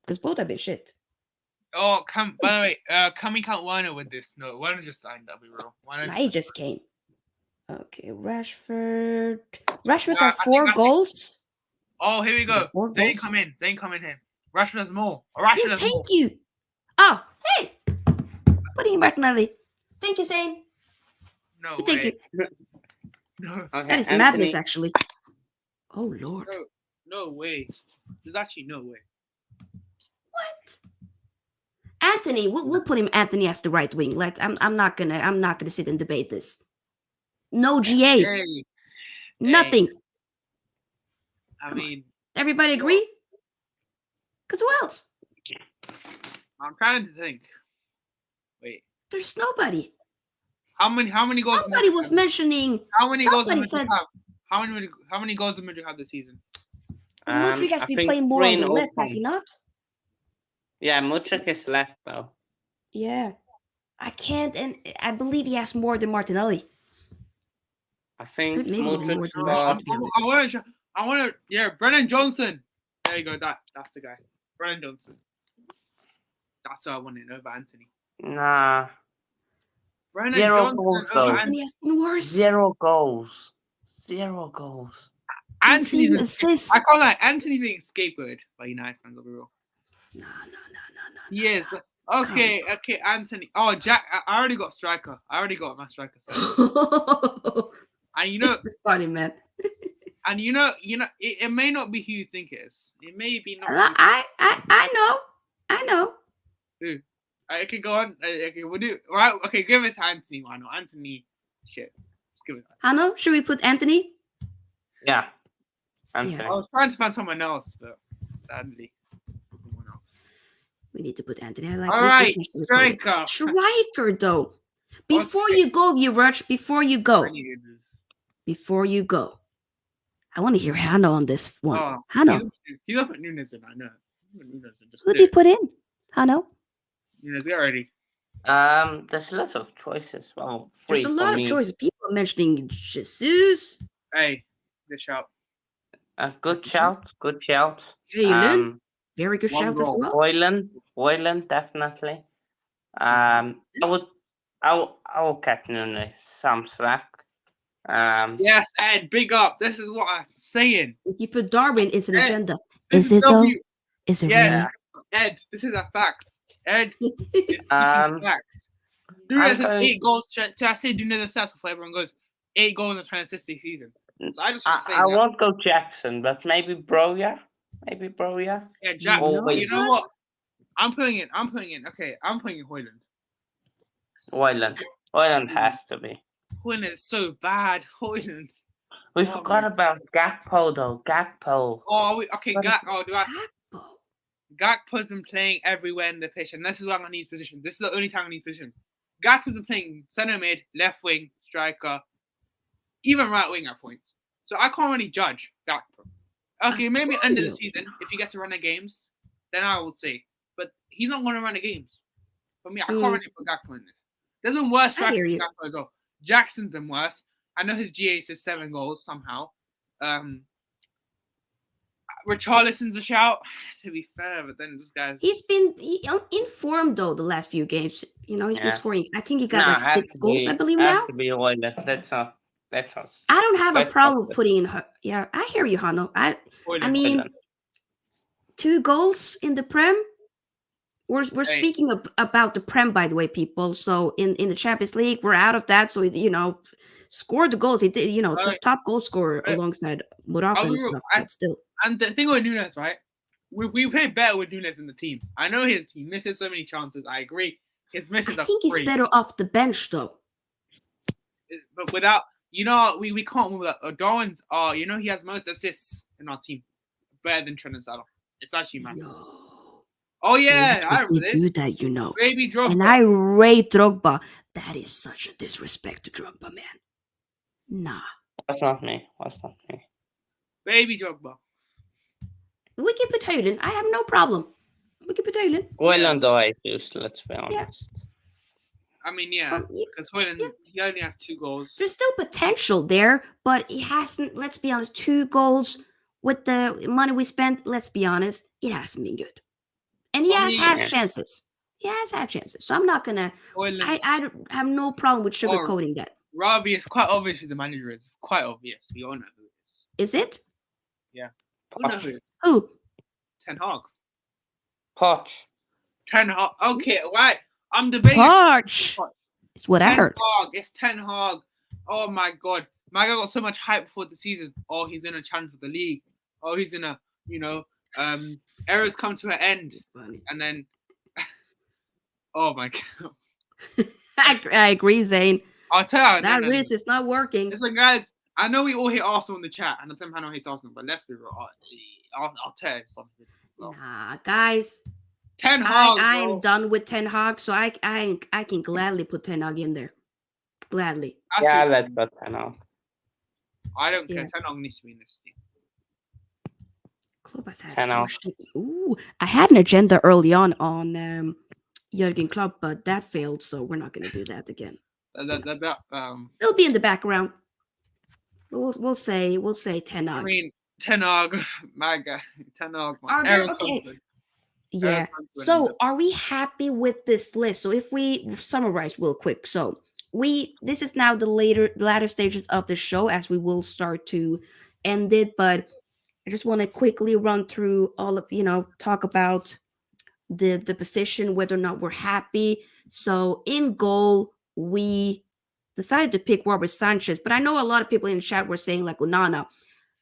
[SPEAKER 1] Because both have been shit.
[SPEAKER 3] Oh, by the way, can we count Werner with this? No, Werner just signed. That'll be real.
[SPEAKER 1] Now he just came. Okay, Rashford. Rashford
[SPEAKER 3] Yeah,
[SPEAKER 1] got
[SPEAKER 3] I
[SPEAKER 1] 4
[SPEAKER 3] think-
[SPEAKER 1] goals.
[SPEAKER 3] Oh, here we go.
[SPEAKER 1] 4
[SPEAKER 3] Zane
[SPEAKER 1] goals.
[SPEAKER 3] come in. Here. Rashford has more. Rashford has more.
[SPEAKER 1] Thank you. Oh, hey. Put in Martinelli. Thank you, Zane.
[SPEAKER 3] No
[SPEAKER 1] Thank
[SPEAKER 3] way.
[SPEAKER 1] you.
[SPEAKER 3] No,
[SPEAKER 2] Okay,
[SPEAKER 1] That is
[SPEAKER 2] Antony.
[SPEAKER 1] madness, actually. Oh, Lord.
[SPEAKER 3] no way. There's actually no way.
[SPEAKER 1] What? Antony, we'll put him Anthony as the right wing. Like I'm not gonna sit and debate this. No GA.
[SPEAKER 3] Hey,
[SPEAKER 1] Nothing.
[SPEAKER 3] I
[SPEAKER 1] Come on.
[SPEAKER 3] mean,
[SPEAKER 1] Everybody agree? Because who else?
[SPEAKER 3] I'm trying to think. Wait,
[SPEAKER 1] There's nobody.
[SPEAKER 3] how many goals?
[SPEAKER 1] Somebody was mentioning.
[SPEAKER 3] How many goals
[SPEAKER 1] somebody
[SPEAKER 3] did
[SPEAKER 1] said
[SPEAKER 3] Mudryk have? How many goals did Mudryk have this season?
[SPEAKER 1] Mudryk has
[SPEAKER 2] I
[SPEAKER 1] been
[SPEAKER 2] think
[SPEAKER 1] playing more
[SPEAKER 2] 3
[SPEAKER 1] on
[SPEAKER 2] in
[SPEAKER 1] the
[SPEAKER 2] all
[SPEAKER 1] left, has
[SPEAKER 2] time.
[SPEAKER 1] he not?
[SPEAKER 2] Yeah, Mudryk is left though.
[SPEAKER 1] Yeah. I can't, and I believe he has more than Martinelli.
[SPEAKER 2] I think
[SPEAKER 1] Maybe even more
[SPEAKER 2] Mudryk's
[SPEAKER 1] than
[SPEAKER 2] got.
[SPEAKER 1] Rashford.
[SPEAKER 3] I want to. Yeah, Brennan Johnson. There you go. That's the guy. Brennan Johnson. That's what I wanted over Antony.
[SPEAKER 2] Nah.
[SPEAKER 3] Brennan
[SPEAKER 2] 0
[SPEAKER 3] Johnson
[SPEAKER 2] goals,
[SPEAKER 3] over
[SPEAKER 2] though.
[SPEAKER 1] Anthony has been worse.
[SPEAKER 2] 0 goals. 0 goals.
[SPEAKER 3] Anthony's
[SPEAKER 1] He's
[SPEAKER 3] a
[SPEAKER 1] assists.
[SPEAKER 3] I can't lie. Anthony being scapegoated by United fans. I'll be real.
[SPEAKER 1] No.
[SPEAKER 3] He is. Okay, Anthony. Oh, Jack. I already got striker. I already got my striker. So. And you know,
[SPEAKER 1] it's funny, man.
[SPEAKER 3] and you know, it may not be who you think it is. It may be not.
[SPEAKER 1] I know.
[SPEAKER 3] Okay, go on. Okay, we'll do. Right. Okay, give it to Anthony. Why not? Anthony. Shit. Just give it.
[SPEAKER 1] Hanno, should we put Antony?
[SPEAKER 2] Yeah. Antony.
[SPEAKER 3] I was trying to find someone else, but sadly, someone else.
[SPEAKER 1] We need to put Antony. I like.
[SPEAKER 3] All right, striker.
[SPEAKER 1] Striker, though. Before you go, Yuvraaj. Before you go, I want to hear Hanno on this one.
[SPEAKER 3] Oh,
[SPEAKER 1] Hanno,
[SPEAKER 3] he's up at Nunes, and I know.
[SPEAKER 1] who do you put in? Hanno.
[SPEAKER 3] Nunes, get ready.
[SPEAKER 2] There's lots of choices. Well, 3
[SPEAKER 1] There's a
[SPEAKER 2] for
[SPEAKER 1] lot
[SPEAKER 2] me.
[SPEAKER 1] of choices. People are mentioning Jesus.
[SPEAKER 3] Hey, good shout.
[SPEAKER 2] Good
[SPEAKER 1] That's
[SPEAKER 2] shout. Good shout.
[SPEAKER 1] Jalen. Very good
[SPEAKER 3] One
[SPEAKER 1] shout as
[SPEAKER 3] goal.
[SPEAKER 1] well.
[SPEAKER 2] Hoyland, definitely. I will cut Nunes some slack.
[SPEAKER 3] Yes, Ed, big up. This is what I'm saying.
[SPEAKER 1] If you put Darwin, it's an
[SPEAKER 3] Ed,
[SPEAKER 1] agenda.
[SPEAKER 3] This
[SPEAKER 1] Is it though?
[SPEAKER 3] W.
[SPEAKER 1] Is it
[SPEAKER 3] Yes, Ed, this is a fact. Ed, it's facts. Nunes has 8 goals. Should I say Nunes stats before everyone goes? 8 goals and 10 assists this season. So I just want to say
[SPEAKER 2] I won't go Jackson, but maybe Broja.
[SPEAKER 3] Yeah, Jack.
[SPEAKER 2] Or
[SPEAKER 3] You know what? I'm putting in. Okay, I'm putting in Hoyland.
[SPEAKER 2] Hoyland has to be.
[SPEAKER 3] Hoyland is so bad. Hoyland.
[SPEAKER 2] We forgot about Gakpo though. Gakpo.
[SPEAKER 3] Oh, okay.
[SPEAKER 1] Gakpo.
[SPEAKER 3] Gakpo's been playing everywhere in the pitch, and this is where I'm gonna need his position. This is the only time I need his position. Gakpo's been playing centre mid, left wing, striker, even right wing at points. So I can't really judge Gakpo. Okay, maybe end of the season if he gets to run the games, then I would say. But he's not going to run the games. For me, I can't really put Gakpo in this. There's been worse strikers than Gakpo as well. Jackson's been worse. I know his GA says 7 goals somehow. Richarlison's a shout, to be fair, but then this guy's...
[SPEAKER 1] He's been informed, though, the last few games. You know, he's been scoring. I think he got 6 goals, I believe, now.
[SPEAKER 2] Has to be Hoyland. That's not.
[SPEAKER 1] I don't have a problem putting in her. Yeah, I hear you, Hanno. I mean, 2 goals in the Prem. We're speaking about the Prem, by the way, people. So in the Champions League, we're out of that. So, you know, scored the goals. He did, you know, the top goal scorer alongside Morata and stuff. But still.
[SPEAKER 3] And the thing with Nunes, right? We play better with Nunes in the team. I know he misses so many chances. I agree. His misses
[SPEAKER 1] I think he's better off the bench, though.
[SPEAKER 3] But without... we can't move that. Darwin's he has most assists in our team, better than Trent and Salah. It's actually mad.
[SPEAKER 1] Yo,
[SPEAKER 3] Oh yeah, I
[SPEAKER 1] they
[SPEAKER 3] remember
[SPEAKER 1] do
[SPEAKER 3] this.
[SPEAKER 1] that,
[SPEAKER 3] Baby Drogba.
[SPEAKER 1] And I rate Drogba. That is such a disrespect to Drogba, man. Nah.
[SPEAKER 2] That's not me.
[SPEAKER 3] Baby Drogba.
[SPEAKER 1] We keep it hailing. I have no problem. We keep it hailing.
[SPEAKER 2] Well on the way, let's be honest.
[SPEAKER 3] I mean, yeah, because Hoyland, he only has 2 goals.
[SPEAKER 1] There's still potential there, but he hasn't, let's be honest, 2 goals with the money we spent, let's be honest, it hasn't been good. And he has had chances. He has had chances. So I'm not going to, I have no problem with sugarcoating that.
[SPEAKER 3] Ravi, it's quite obvious who the manager is. It's quite obvious. We all know who it is.
[SPEAKER 1] Is it?
[SPEAKER 3] Yeah. Who knows who it is?
[SPEAKER 1] Who?
[SPEAKER 3] Ten Hag.
[SPEAKER 2] Poch.
[SPEAKER 3] Ten Hag. Okay, right. I'm debating.
[SPEAKER 1] Poch. It's what I heard.
[SPEAKER 3] It's Ten Hag. Oh my God. My guy got so much hype before the season. Oh, he's in a challenge for the league. Oh, he's in a, errors come to an end. And then, oh my God.
[SPEAKER 1] I agree, Zane.
[SPEAKER 3] I'll tell you.
[SPEAKER 1] That risk is not working.
[SPEAKER 3] Listen, guys, I know we all hate Arsenal in the chat. And I think Hanno hates Arsenal, but let's be real. I'll tell you something.
[SPEAKER 1] Nah, guys.
[SPEAKER 3] Ten Hag.
[SPEAKER 1] I'm done with Ten Hag, so I can gladly put Ten Hag in there. Gladly.
[SPEAKER 2] Yeah, let's put Ten Hag.
[SPEAKER 3] I don't care. Ten Hag needs to be in this team.
[SPEAKER 1] Club has had Ooh, I had an agenda early on Jurgen Klopp, but that failed, so we're not going to do that again. It'll be in the background. We'll say Ten Hag.
[SPEAKER 3] I mean, Ten Hag, my guy. Ten Hag.
[SPEAKER 1] Okay. Yeah. So, are we happy with this list? So, if we summarize real quick, so this is now the latter stages of the show as we will start to end it, but I just want to quickly run through all of talk about the position, whether or not we're happy. So, in goal, we decided to pick Robert Sanchez, but I know a lot of people in the chat were saying like Onana.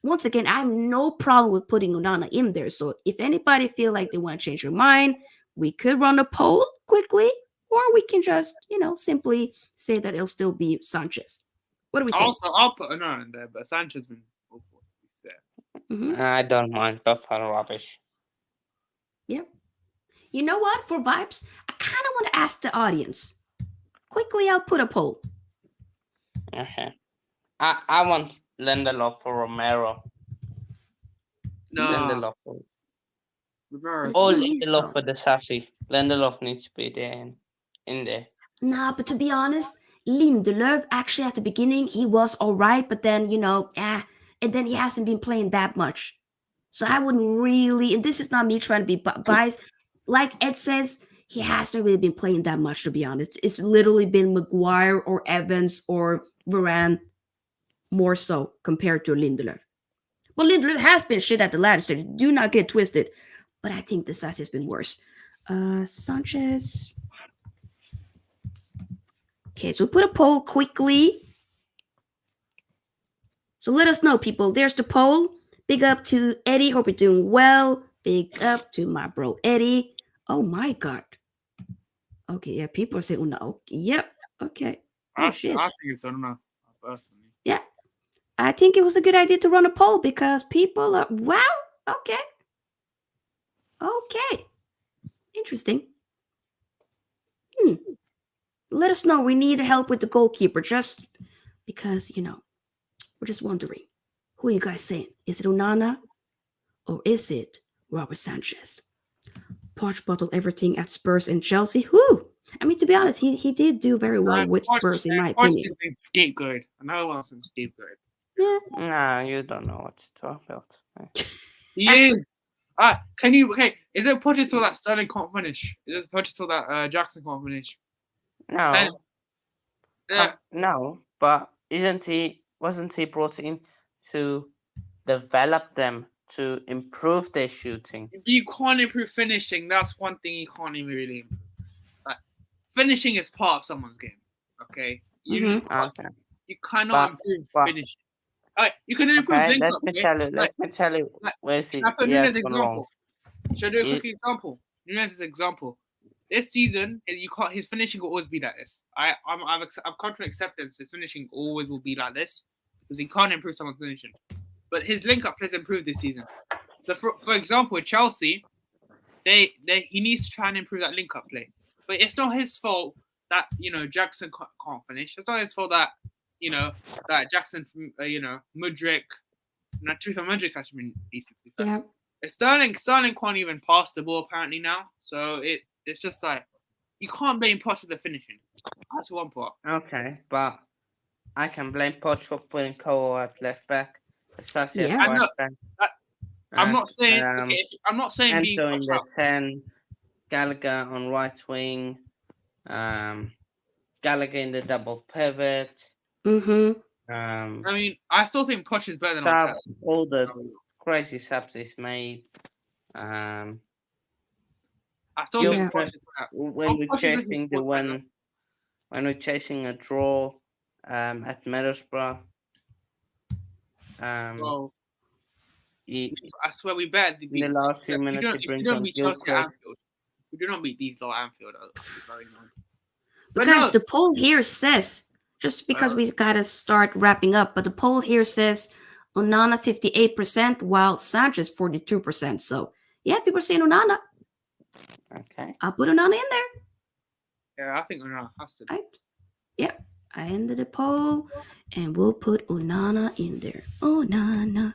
[SPEAKER 1] Once again, I have no problem with putting Onana in there. So if anybody feel like they want to change their mind, we could run a poll quickly, or we can just, simply say that it'll still be Sanchez. What do we say?
[SPEAKER 3] Also, I'll put Onana in there, but Sanchez been awful.
[SPEAKER 1] Mm-hmm.
[SPEAKER 2] I don't mind. Both are rubbish.
[SPEAKER 1] Yep. You know what? For vibes, I kind of want to ask the audience. Quickly, I'll put a poll.
[SPEAKER 2] Okay. I want Lindelof for Romero.
[SPEAKER 3] No.
[SPEAKER 2] Lindelof.
[SPEAKER 3] Romero.
[SPEAKER 2] Or Lindelof for the Safi. Lindelof needs to be there in there.
[SPEAKER 1] Nah, but to be honest, Lindelof, actually at the beginning, he was all right, but then, and then he hasn't been playing that much. So I wouldn't really, and this is not me trying to be biased. Like Ed says, he hasn't really been playing that much, to be honest. It's literally been Maguire or Evans or Varane more so compared to Lindelof. Well, Lindelof has been shit at the latter stage. Do not get twisted. But I think the size has been worse. Sanchez. Okay, so we put a poll quickly. So let us know, people. There's the poll. Big up to Eddie. Hope you're doing well. Big up to my bro, Eddie. Oh, my God. Okay, yeah, people are saying, no. Yep. Okay. Oh, shit.
[SPEAKER 3] I think it's Onana, personally.
[SPEAKER 1] Yeah. I think it was a good idea to run a poll because people are, wow, okay. Okay. Interesting. Let us know. We need help with the goalkeeper just because, we're just wondering. Who are you guys saying? Is it Onana or is it Robert Sanchez? Poch bottled everything at Spurs and Chelsea. Whoo! I mean, to be honest, he did do very well with Spurs, in my opinion.
[SPEAKER 3] Scapegoat. I know who else been scapegoat.
[SPEAKER 1] Yeah.
[SPEAKER 2] Nah, you don't know what to talk about.
[SPEAKER 3] He is. Is it Poch so that Sterling can't finish? Is it Poch so that Jackson can't finish?
[SPEAKER 2] No. No, but wasn't he brought in to develop them, to improve their shooting?
[SPEAKER 3] You can't improve finishing. That's one thing you can't even really improve. Finishing is part of someone's game. Okay? You cannot improve finishing. You can improve link up.
[SPEAKER 2] Let me tell you. Where's he?
[SPEAKER 3] Can I put Nunes' example? Should I do a quick example? Nunes' example. this season, you can't. His finishing will always be like this. I've come to acceptance. His finishing always will be like this because he can't improve someone's finishing. But his link-up plays improved this season. So for example, with Chelsea, he needs to try and improve that link-up play. But it's not his fault that Jackson can't finish. It's not his fault that that Jackson, Mudryk. Not true for Mudryk actually been decent.
[SPEAKER 1] Yeah.
[SPEAKER 3] Sterling can't even pass the ball apparently now. So it's just like you can't blame Poch for the finishing. That's one part.
[SPEAKER 2] Okay, but I can blame Poch for putting Cole at left back.
[SPEAKER 1] Yeah.
[SPEAKER 3] I'm not saying. I'm not saying being
[SPEAKER 2] Antony in
[SPEAKER 3] Poch
[SPEAKER 2] the
[SPEAKER 3] out.
[SPEAKER 2] 10, Gallagher on right wing, Gallagher in the double pivot.
[SPEAKER 1] Mm-hmm.
[SPEAKER 3] I mean, I still think Poch is better than
[SPEAKER 2] Sub,
[SPEAKER 3] Arteta.
[SPEAKER 2] all the crazy subs he's made.
[SPEAKER 3] I still
[SPEAKER 1] Yeah.
[SPEAKER 3] think Poch is better.
[SPEAKER 2] When we're
[SPEAKER 3] Poch is
[SPEAKER 2] chasing
[SPEAKER 3] looking forward to
[SPEAKER 2] when we're chasing a draw at Middlesbrough,
[SPEAKER 3] Bro,
[SPEAKER 2] he,
[SPEAKER 3] I swear we better
[SPEAKER 2] in the last few minutes he
[SPEAKER 3] if you
[SPEAKER 2] brings
[SPEAKER 3] don't
[SPEAKER 2] on
[SPEAKER 3] beat Chelsea at
[SPEAKER 2] Gilchrist.
[SPEAKER 3] Anfield, we do not beat these lot at Anfield. That would be very annoying.
[SPEAKER 1] But
[SPEAKER 3] But
[SPEAKER 1] guys,
[SPEAKER 3] no,
[SPEAKER 1] the poll here says, just because we gotta start wrapping up, but the poll here says Onana 58%, while Sanchez 42%. So yeah, people are saying Onana.
[SPEAKER 2] Okay.
[SPEAKER 1] I'll put Onana in there.
[SPEAKER 3] yeah, I think Onana has to.
[SPEAKER 1] Right? Yep. I ended the poll, and we'll put Onana in there. Onana.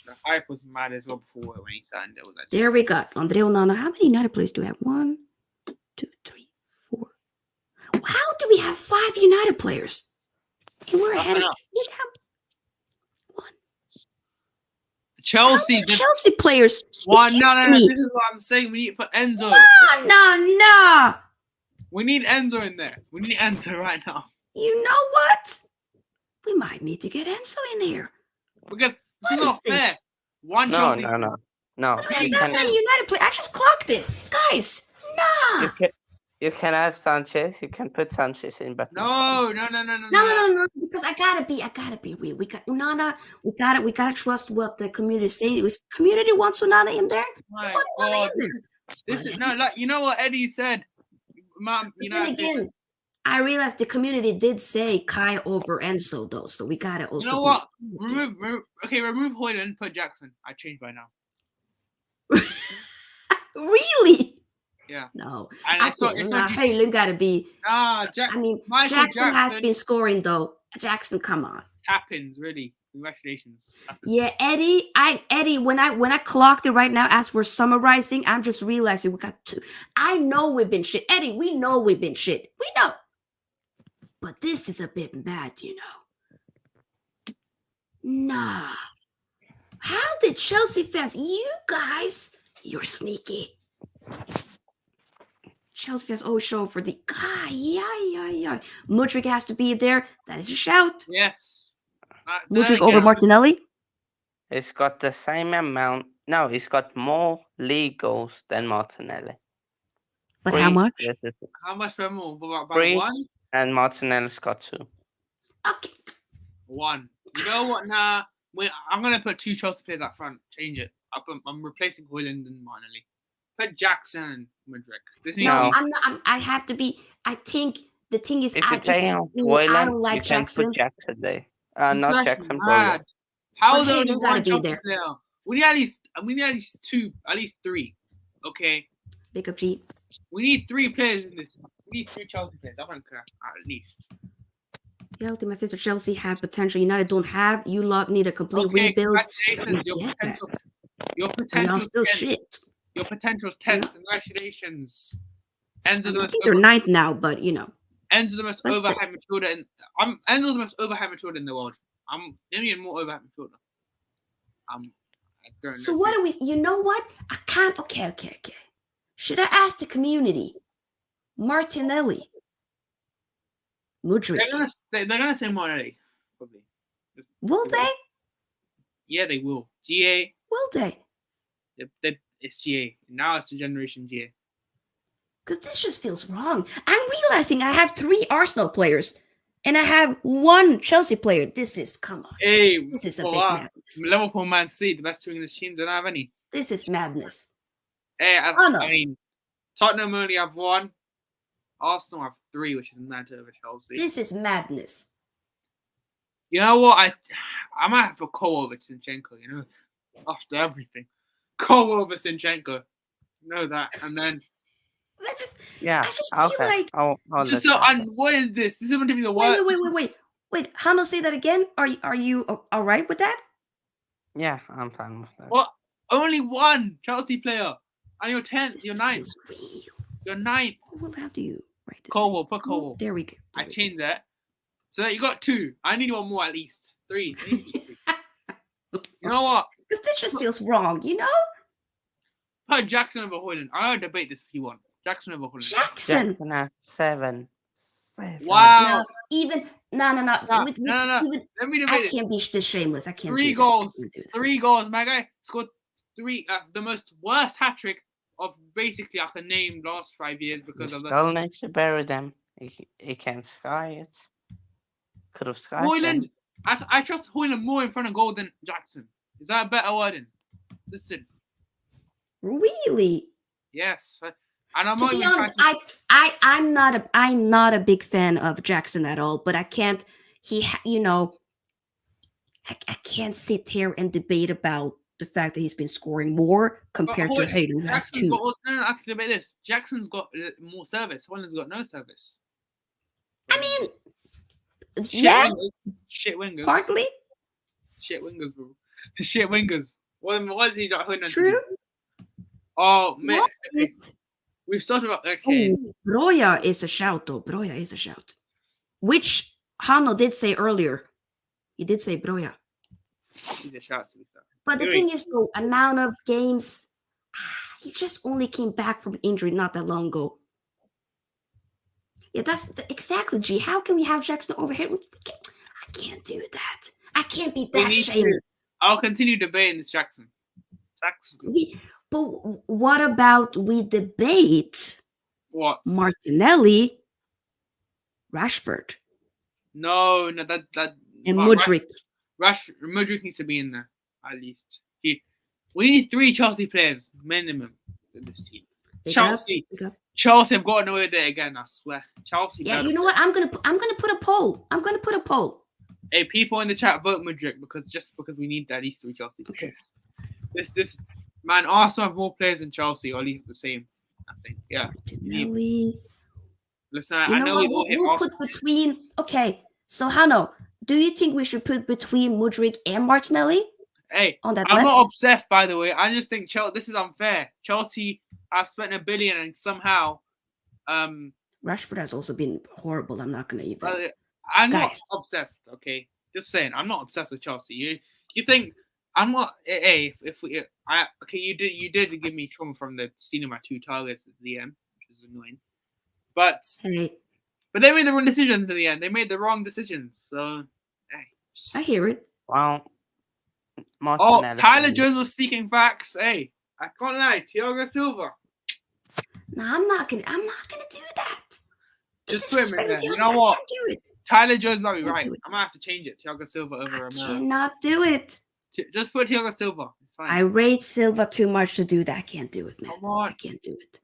[SPEAKER 3] The hype was mad as well before when he signed. It was like,
[SPEAKER 1] There we got Andre Onana. How many United players do we have? 1, 2, 3, 4. How do we have 5 United players? And we're ahead of Tottenham.
[SPEAKER 3] Chelsea.
[SPEAKER 1] How many Chelsea players?
[SPEAKER 3] No.
[SPEAKER 1] Excuse me.
[SPEAKER 3] This is what I'm saying. We need to put Enzo.
[SPEAKER 1] No.
[SPEAKER 3] We need Enzo in there. We need Enzo right now
[SPEAKER 1] You know what? We might need to get Enzo in here.
[SPEAKER 3] because
[SPEAKER 1] What
[SPEAKER 3] it's not
[SPEAKER 1] is this?
[SPEAKER 3] fair. One
[SPEAKER 2] No,
[SPEAKER 3] Chelsea.
[SPEAKER 2] no.
[SPEAKER 1] We have
[SPEAKER 2] You
[SPEAKER 1] that
[SPEAKER 2] can,
[SPEAKER 1] many United players. I just clocked it. Guys, nah.
[SPEAKER 2] you can have Sanchez. You can put Sanchez in, but
[SPEAKER 3] No.
[SPEAKER 1] No, because I gotta be real. We got Onana. We gotta trust what the community is saying. If the community wants Onana in there,
[SPEAKER 3] My
[SPEAKER 1] put Onana
[SPEAKER 3] God,
[SPEAKER 1] in there.
[SPEAKER 3] this is no, like, you know what Eddie said. Mom,
[SPEAKER 1] But then again, I realized the community did say Kai over Enzo though, so we gotta also.
[SPEAKER 3] you know what? Remove Hoyland, put Jackson. I changed by now.
[SPEAKER 1] Really?
[SPEAKER 3] Yeah.
[SPEAKER 1] No,
[SPEAKER 3] And
[SPEAKER 1] I
[SPEAKER 3] it's not
[SPEAKER 1] think
[SPEAKER 3] just,
[SPEAKER 1] Hoyland gotta be.
[SPEAKER 3] I
[SPEAKER 1] mean,
[SPEAKER 3] Michael
[SPEAKER 1] Jackson has
[SPEAKER 3] Jackson.
[SPEAKER 1] been scoring though. Jackson, come on.
[SPEAKER 3] Tap-ins, really. Congratulations.
[SPEAKER 1] Yeah, Eddie. When I clocked it right now as we're summarizing, I'm just realizing we got 2. I know we've been shit. Eddie, we know we've been shit. We know. But this is a bit bad, Nah. How did Chelsea fans, you guys, you're sneaky. Chelsea fans always show for the guy. Yeah. Mudryk has to be there. That is a shout.
[SPEAKER 3] Yes.
[SPEAKER 1] Mudryk over Martinelli.
[SPEAKER 2] he's got the same amount. No, he's got more league goals than Martinelli.
[SPEAKER 1] But how much?
[SPEAKER 3] How much per more? About
[SPEAKER 2] 3,
[SPEAKER 3] 1?
[SPEAKER 2] and Martinelli's got 2.
[SPEAKER 1] Okay.
[SPEAKER 3] 1. You know what? Nah. I'm gonna put 2 Chelsea players up front. Change it. I'm replacing Hoyland and Martinelli. Put Jackson and Mudryk.
[SPEAKER 1] No, I'm not. I have to be. I think the thing is,
[SPEAKER 2] If you're taking out
[SPEAKER 1] I
[SPEAKER 2] Hoyland,
[SPEAKER 1] don't like
[SPEAKER 2] you can
[SPEAKER 1] Jackson.
[SPEAKER 2] put Jackson there. Not Jackson.
[SPEAKER 3] Mad. How
[SPEAKER 1] But
[SPEAKER 3] is there
[SPEAKER 1] hey,
[SPEAKER 3] only
[SPEAKER 1] you gotta
[SPEAKER 3] one
[SPEAKER 1] be
[SPEAKER 3] Chelsea
[SPEAKER 1] there.
[SPEAKER 3] player? We need at least 2, at least 3. Okay.
[SPEAKER 1] Big up G.
[SPEAKER 3] We need 3 players in this. We need 3 Chelsea players. I don't care. At least.
[SPEAKER 1] Yeah, my sister Chelsea have potential. United don't have. You lot need a complete rebuild.
[SPEAKER 3] Congratulations. Your
[SPEAKER 1] And y'all
[SPEAKER 3] potential.
[SPEAKER 1] still shit.
[SPEAKER 3] Your potential's 10th.
[SPEAKER 1] Yeah.
[SPEAKER 3] Congratulations.
[SPEAKER 1] I
[SPEAKER 3] Enzo the
[SPEAKER 1] think
[SPEAKER 3] most
[SPEAKER 1] they're 9th now, but
[SPEAKER 3] Enzo the most
[SPEAKER 1] Let's
[SPEAKER 3] overhyped midfielder. Enzo's the most overhyped midfielder in the world. I'm even more overhyped midfielder. I don't know.
[SPEAKER 1] So what do we? You know what? I can't. Okay. Should I ask the community? Martinelli, Mudryk.
[SPEAKER 3] They're gonna say Martinelli, probably.
[SPEAKER 1] Will they?
[SPEAKER 3] Yeah, they will. GA.
[SPEAKER 1] Will they?
[SPEAKER 3] It's GA. Now it's the generation GA.
[SPEAKER 1] Because this just feels wrong. I'm realizing I have 3 Arsenal players and I have 1 Chelsea player. This is, come on.
[SPEAKER 3] Hey,
[SPEAKER 1] This is a big madness.
[SPEAKER 3] Liverpool, Man City, the best 2 English teams, don't have any.
[SPEAKER 1] This is madness.
[SPEAKER 3] Hey,
[SPEAKER 1] Hanno.
[SPEAKER 3] I mean, Tottenham only have 1. Arsenal have 3, which is mad over Chelsea.
[SPEAKER 1] This is madness.
[SPEAKER 3] You know what? I might have to call over Zinchenko, you know, after everything. Call over Zinchenko. You know that. And then
[SPEAKER 4] Yeah.
[SPEAKER 1] I just feel
[SPEAKER 4] Okay.
[SPEAKER 1] like
[SPEAKER 4] I'll
[SPEAKER 3] it's just
[SPEAKER 4] look
[SPEAKER 3] so
[SPEAKER 4] at it.
[SPEAKER 3] what is this? This is going to be the worst.
[SPEAKER 1] wait. Hanno, say that again. Are you all right with that?
[SPEAKER 4] Yeah, I'm fine with that.
[SPEAKER 3] What? Only 1 Chelsea player. And you're 10th.
[SPEAKER 1] This
[SPEAKER 3] You're
[SPEAKER 1] just
[SPEAKER 3] 9th.
[SPEAKER 1] feels real.
[SPEAKER 3] You're 9th.
[SPEAKER 1] Well, how do you write this?
[SPEAKER 3] Colwell,
[SPEAKER 1] name?
[SPEAKER 3] put
[SPEAKER 1] Come on,
[SPEAKER 3] Colwell.
[SPEAKER 1] There we go.
[SPEAKER 3] I
[SPEAKER 1] There we
[SPEAKER 3] changed that. So that you got 2. I need 1 more at least. 3. I need 3. You know what?
[SPEAKER 1] Because this just feels wrong, you know?
[SPEAKER 3] Put Jackson over Hoyland. I'll debate this if you want. Jackson over Hoyland.
[SPEAKER 1] Jackson.
[SPEAKER 4] Jackson at 7. 7.
[SPEAKER 3] Wow.
[SPEAKER 1] Even no.
[SPEAKER 3] No.
[SPEAKER 1] Even,
[SPEAKER 3] Let me
[SPEAKER 1] I
[SPEAKER 3] debate this.
[SPEAKER 1] can't be this shameless. I can't
[SPEAKER 3] 3
[SPEAKER 1] do that.
[SPEAKER 3] goals.
[SPEAKER 1] I can't do that.
[SPEAKER 3] 3 goals. My guy scored 3. The most worst hat trick of basically I can name last 5 years
[SPEAKER 4] The
[SPEAKER 3] because of the
[SPEAKER 4] skull needs to bury them. He can't sky it. Could have skied them.
[SPEAKER 3] Hoyland. I trust Hoyland more in front of goal than Jackson. Is that a better wording? Listen.
[SPEAKER 1] Really?
[SPEAKER 3] Yes. And I'm
[SPEAKER 1] To
[SPEAKER 3] not
[SPEAKER 1] be
[SPEAKER 3] even
[SPEAKER 1] honest,
[SPEAKER 3] trying to,
[SPEAKER 1] I'm not a big fan of Jackson at all. But I can't. I can't sit here and debate about the fact that he's been scoring more compared to
[SPEAKER 3] Hoyland-
[SPEAKER 1] Hayden, who has
[SPEAKER 3] Jackson's
[SPEAKER 1] 2.
[SPEAKER 3] got, no, I can debate this. Jackson's got more service. Hoyland's got no service.
[SPEAKER 1] I mean,
[SPEAKER 3] Shit
[SPEAKER 1] yeah,
[SPEAKER 3] wingers. Shit wingers.
[SPEAKER 1] partly
[SPEAKER 3] Shit wingers, bro. Shit wingers. What is he got Hoyland? to do?
[SPEAKER 1] true.
[SPEAKER 3] Oh man.
[SPEAKER 1] What?
[SPEAKER 3] Okay. We've started about okay.
[SPEAKER 1] Oh, Broja is a shout, though. Broja is a shout. Which Hanno did say earlier. He did say Broja.
[SPEAKER 3] He's a shout to be fair.
[SPEAKER 1] But the
[SPEAKER 3] Really?
[SPEAKER 1] thing is, though, amount of games, he just only came back from injury not that long ago. Yeah, that's exactly, G. How can we have Jackson over here? I can't do that. I can't be
[SPEAKER 3] We
[SPEAKER 1] that
[SPEAKER 3] need to-
[SPEAKER 1] shameless.
[SPEAKER 3] I'll continue debating this Jackson.
[SPEAKER 1] But what about we debate
[SPEAKER 3] What?
[SPEAKER 1] Martinelli, Rashford,
[SPEAKER 3] No, that
[SPEAKER 1] and
[SPEAKER 3] Mar-
[SPEAKER 1] Mudryk?
[SPEAKER 3] Mudryk needs to be in there at least. We need 3 Chelsea players minimum in this team. Chelsea have got to know it there again. I swear. Chelsea.
[SPEAKER 1] Yeah,
[SPEAKER 3] better
[SPEAKER 1] you know what? I'm gonna put a poll.
[SPEAKER 3] Hey, people in the chat, vote Mudryk because we need at least 3 Chelsea
[SPEAKER 1] Okay.
[SPEAKER 3] players. This man, Arsenal have more players than Chelsea, or at least the same. I think. Yeah.
[SPEAKER 1] Martinelli.
[SPEAKER 3] Listen,
[SPEAKER 1] You
[SPEAKER 3] I
[SPEAKER 1] know
[SPEAKER 3] know
[SPEAKER 1] what?
[SPEAKER 3] we all hit
[SPEAKER 1] We'll
[SPEAKER 3] Arsenal.
[SPEAKER 1] put between. Okay, so Hanno, do you think we should put between Mudryk and Martinelli
[SPEAKER 3] Hey,
[SPEAKER 1] on that
[SPEAKER 3] I'm
[SPEAKER 1] left?
[SPEAKER 3] not obsessed, by the way. I just think this is unfair. Chelsea have spent $1 billion and somehow,
[SPEAKER 1] Rashford has also been horrible. I'm not gonna even.
[SPEAKER 3] I'm not
[SPEAKER 1] Guys.
[SPEAKER 3] obsessed. Okay, just saying, I'm not obsessed with Chelsea. You think I'm not? Hey, you did give me trauma from the stealing my 2 targets at the end, which is annoying. But
[SPEAKER 1] Hey,
[SPEAKER 3] they made the wrong decisions in the end. They made the wrong decisions. So, hey.
[SPEAKER 1] I hear it.
[SPEAKER 4] Well,
[SPEAKER 3] Oh,
[SPEAKER 4] Martinelli.
[SPEAKER 3] Tyler Jones was speaking facts. Hey, I can't lie. Thiago Silva.
[SPEAKER 1] No, I'm not gonna do that.
[SPEAKER 3] Just put him in there.
[SPEAKER 1] Disrespecting
[SPEAKER 3] You
[SPEAKER 1] Thiago,
[SPEAKER 3] know
[SPEAKER 1] I
[SPEAKER 3] what?
[SPEAKER 1] can't do it.
[SPEAKER 3] Tyler Jones might be
[SPEAKER 1] Can't
[SPEAKER 3] right.
[SPEAKER 1] do it.
[SPEAKER 3] I might have to change it. Thiago Silva over
[SPEAKER 1] I
[SPEAKER 3] Romero.
[SPEAKER 1] cannot do it.
[SPEAKER 3] Just put Thiago Silva. It's fine.
[SPEAKER 1] I rate Silva too much to do that. I can't do it, man.
[SPEAKER 3] Come on.
[SPEAKER 1] I can't do it.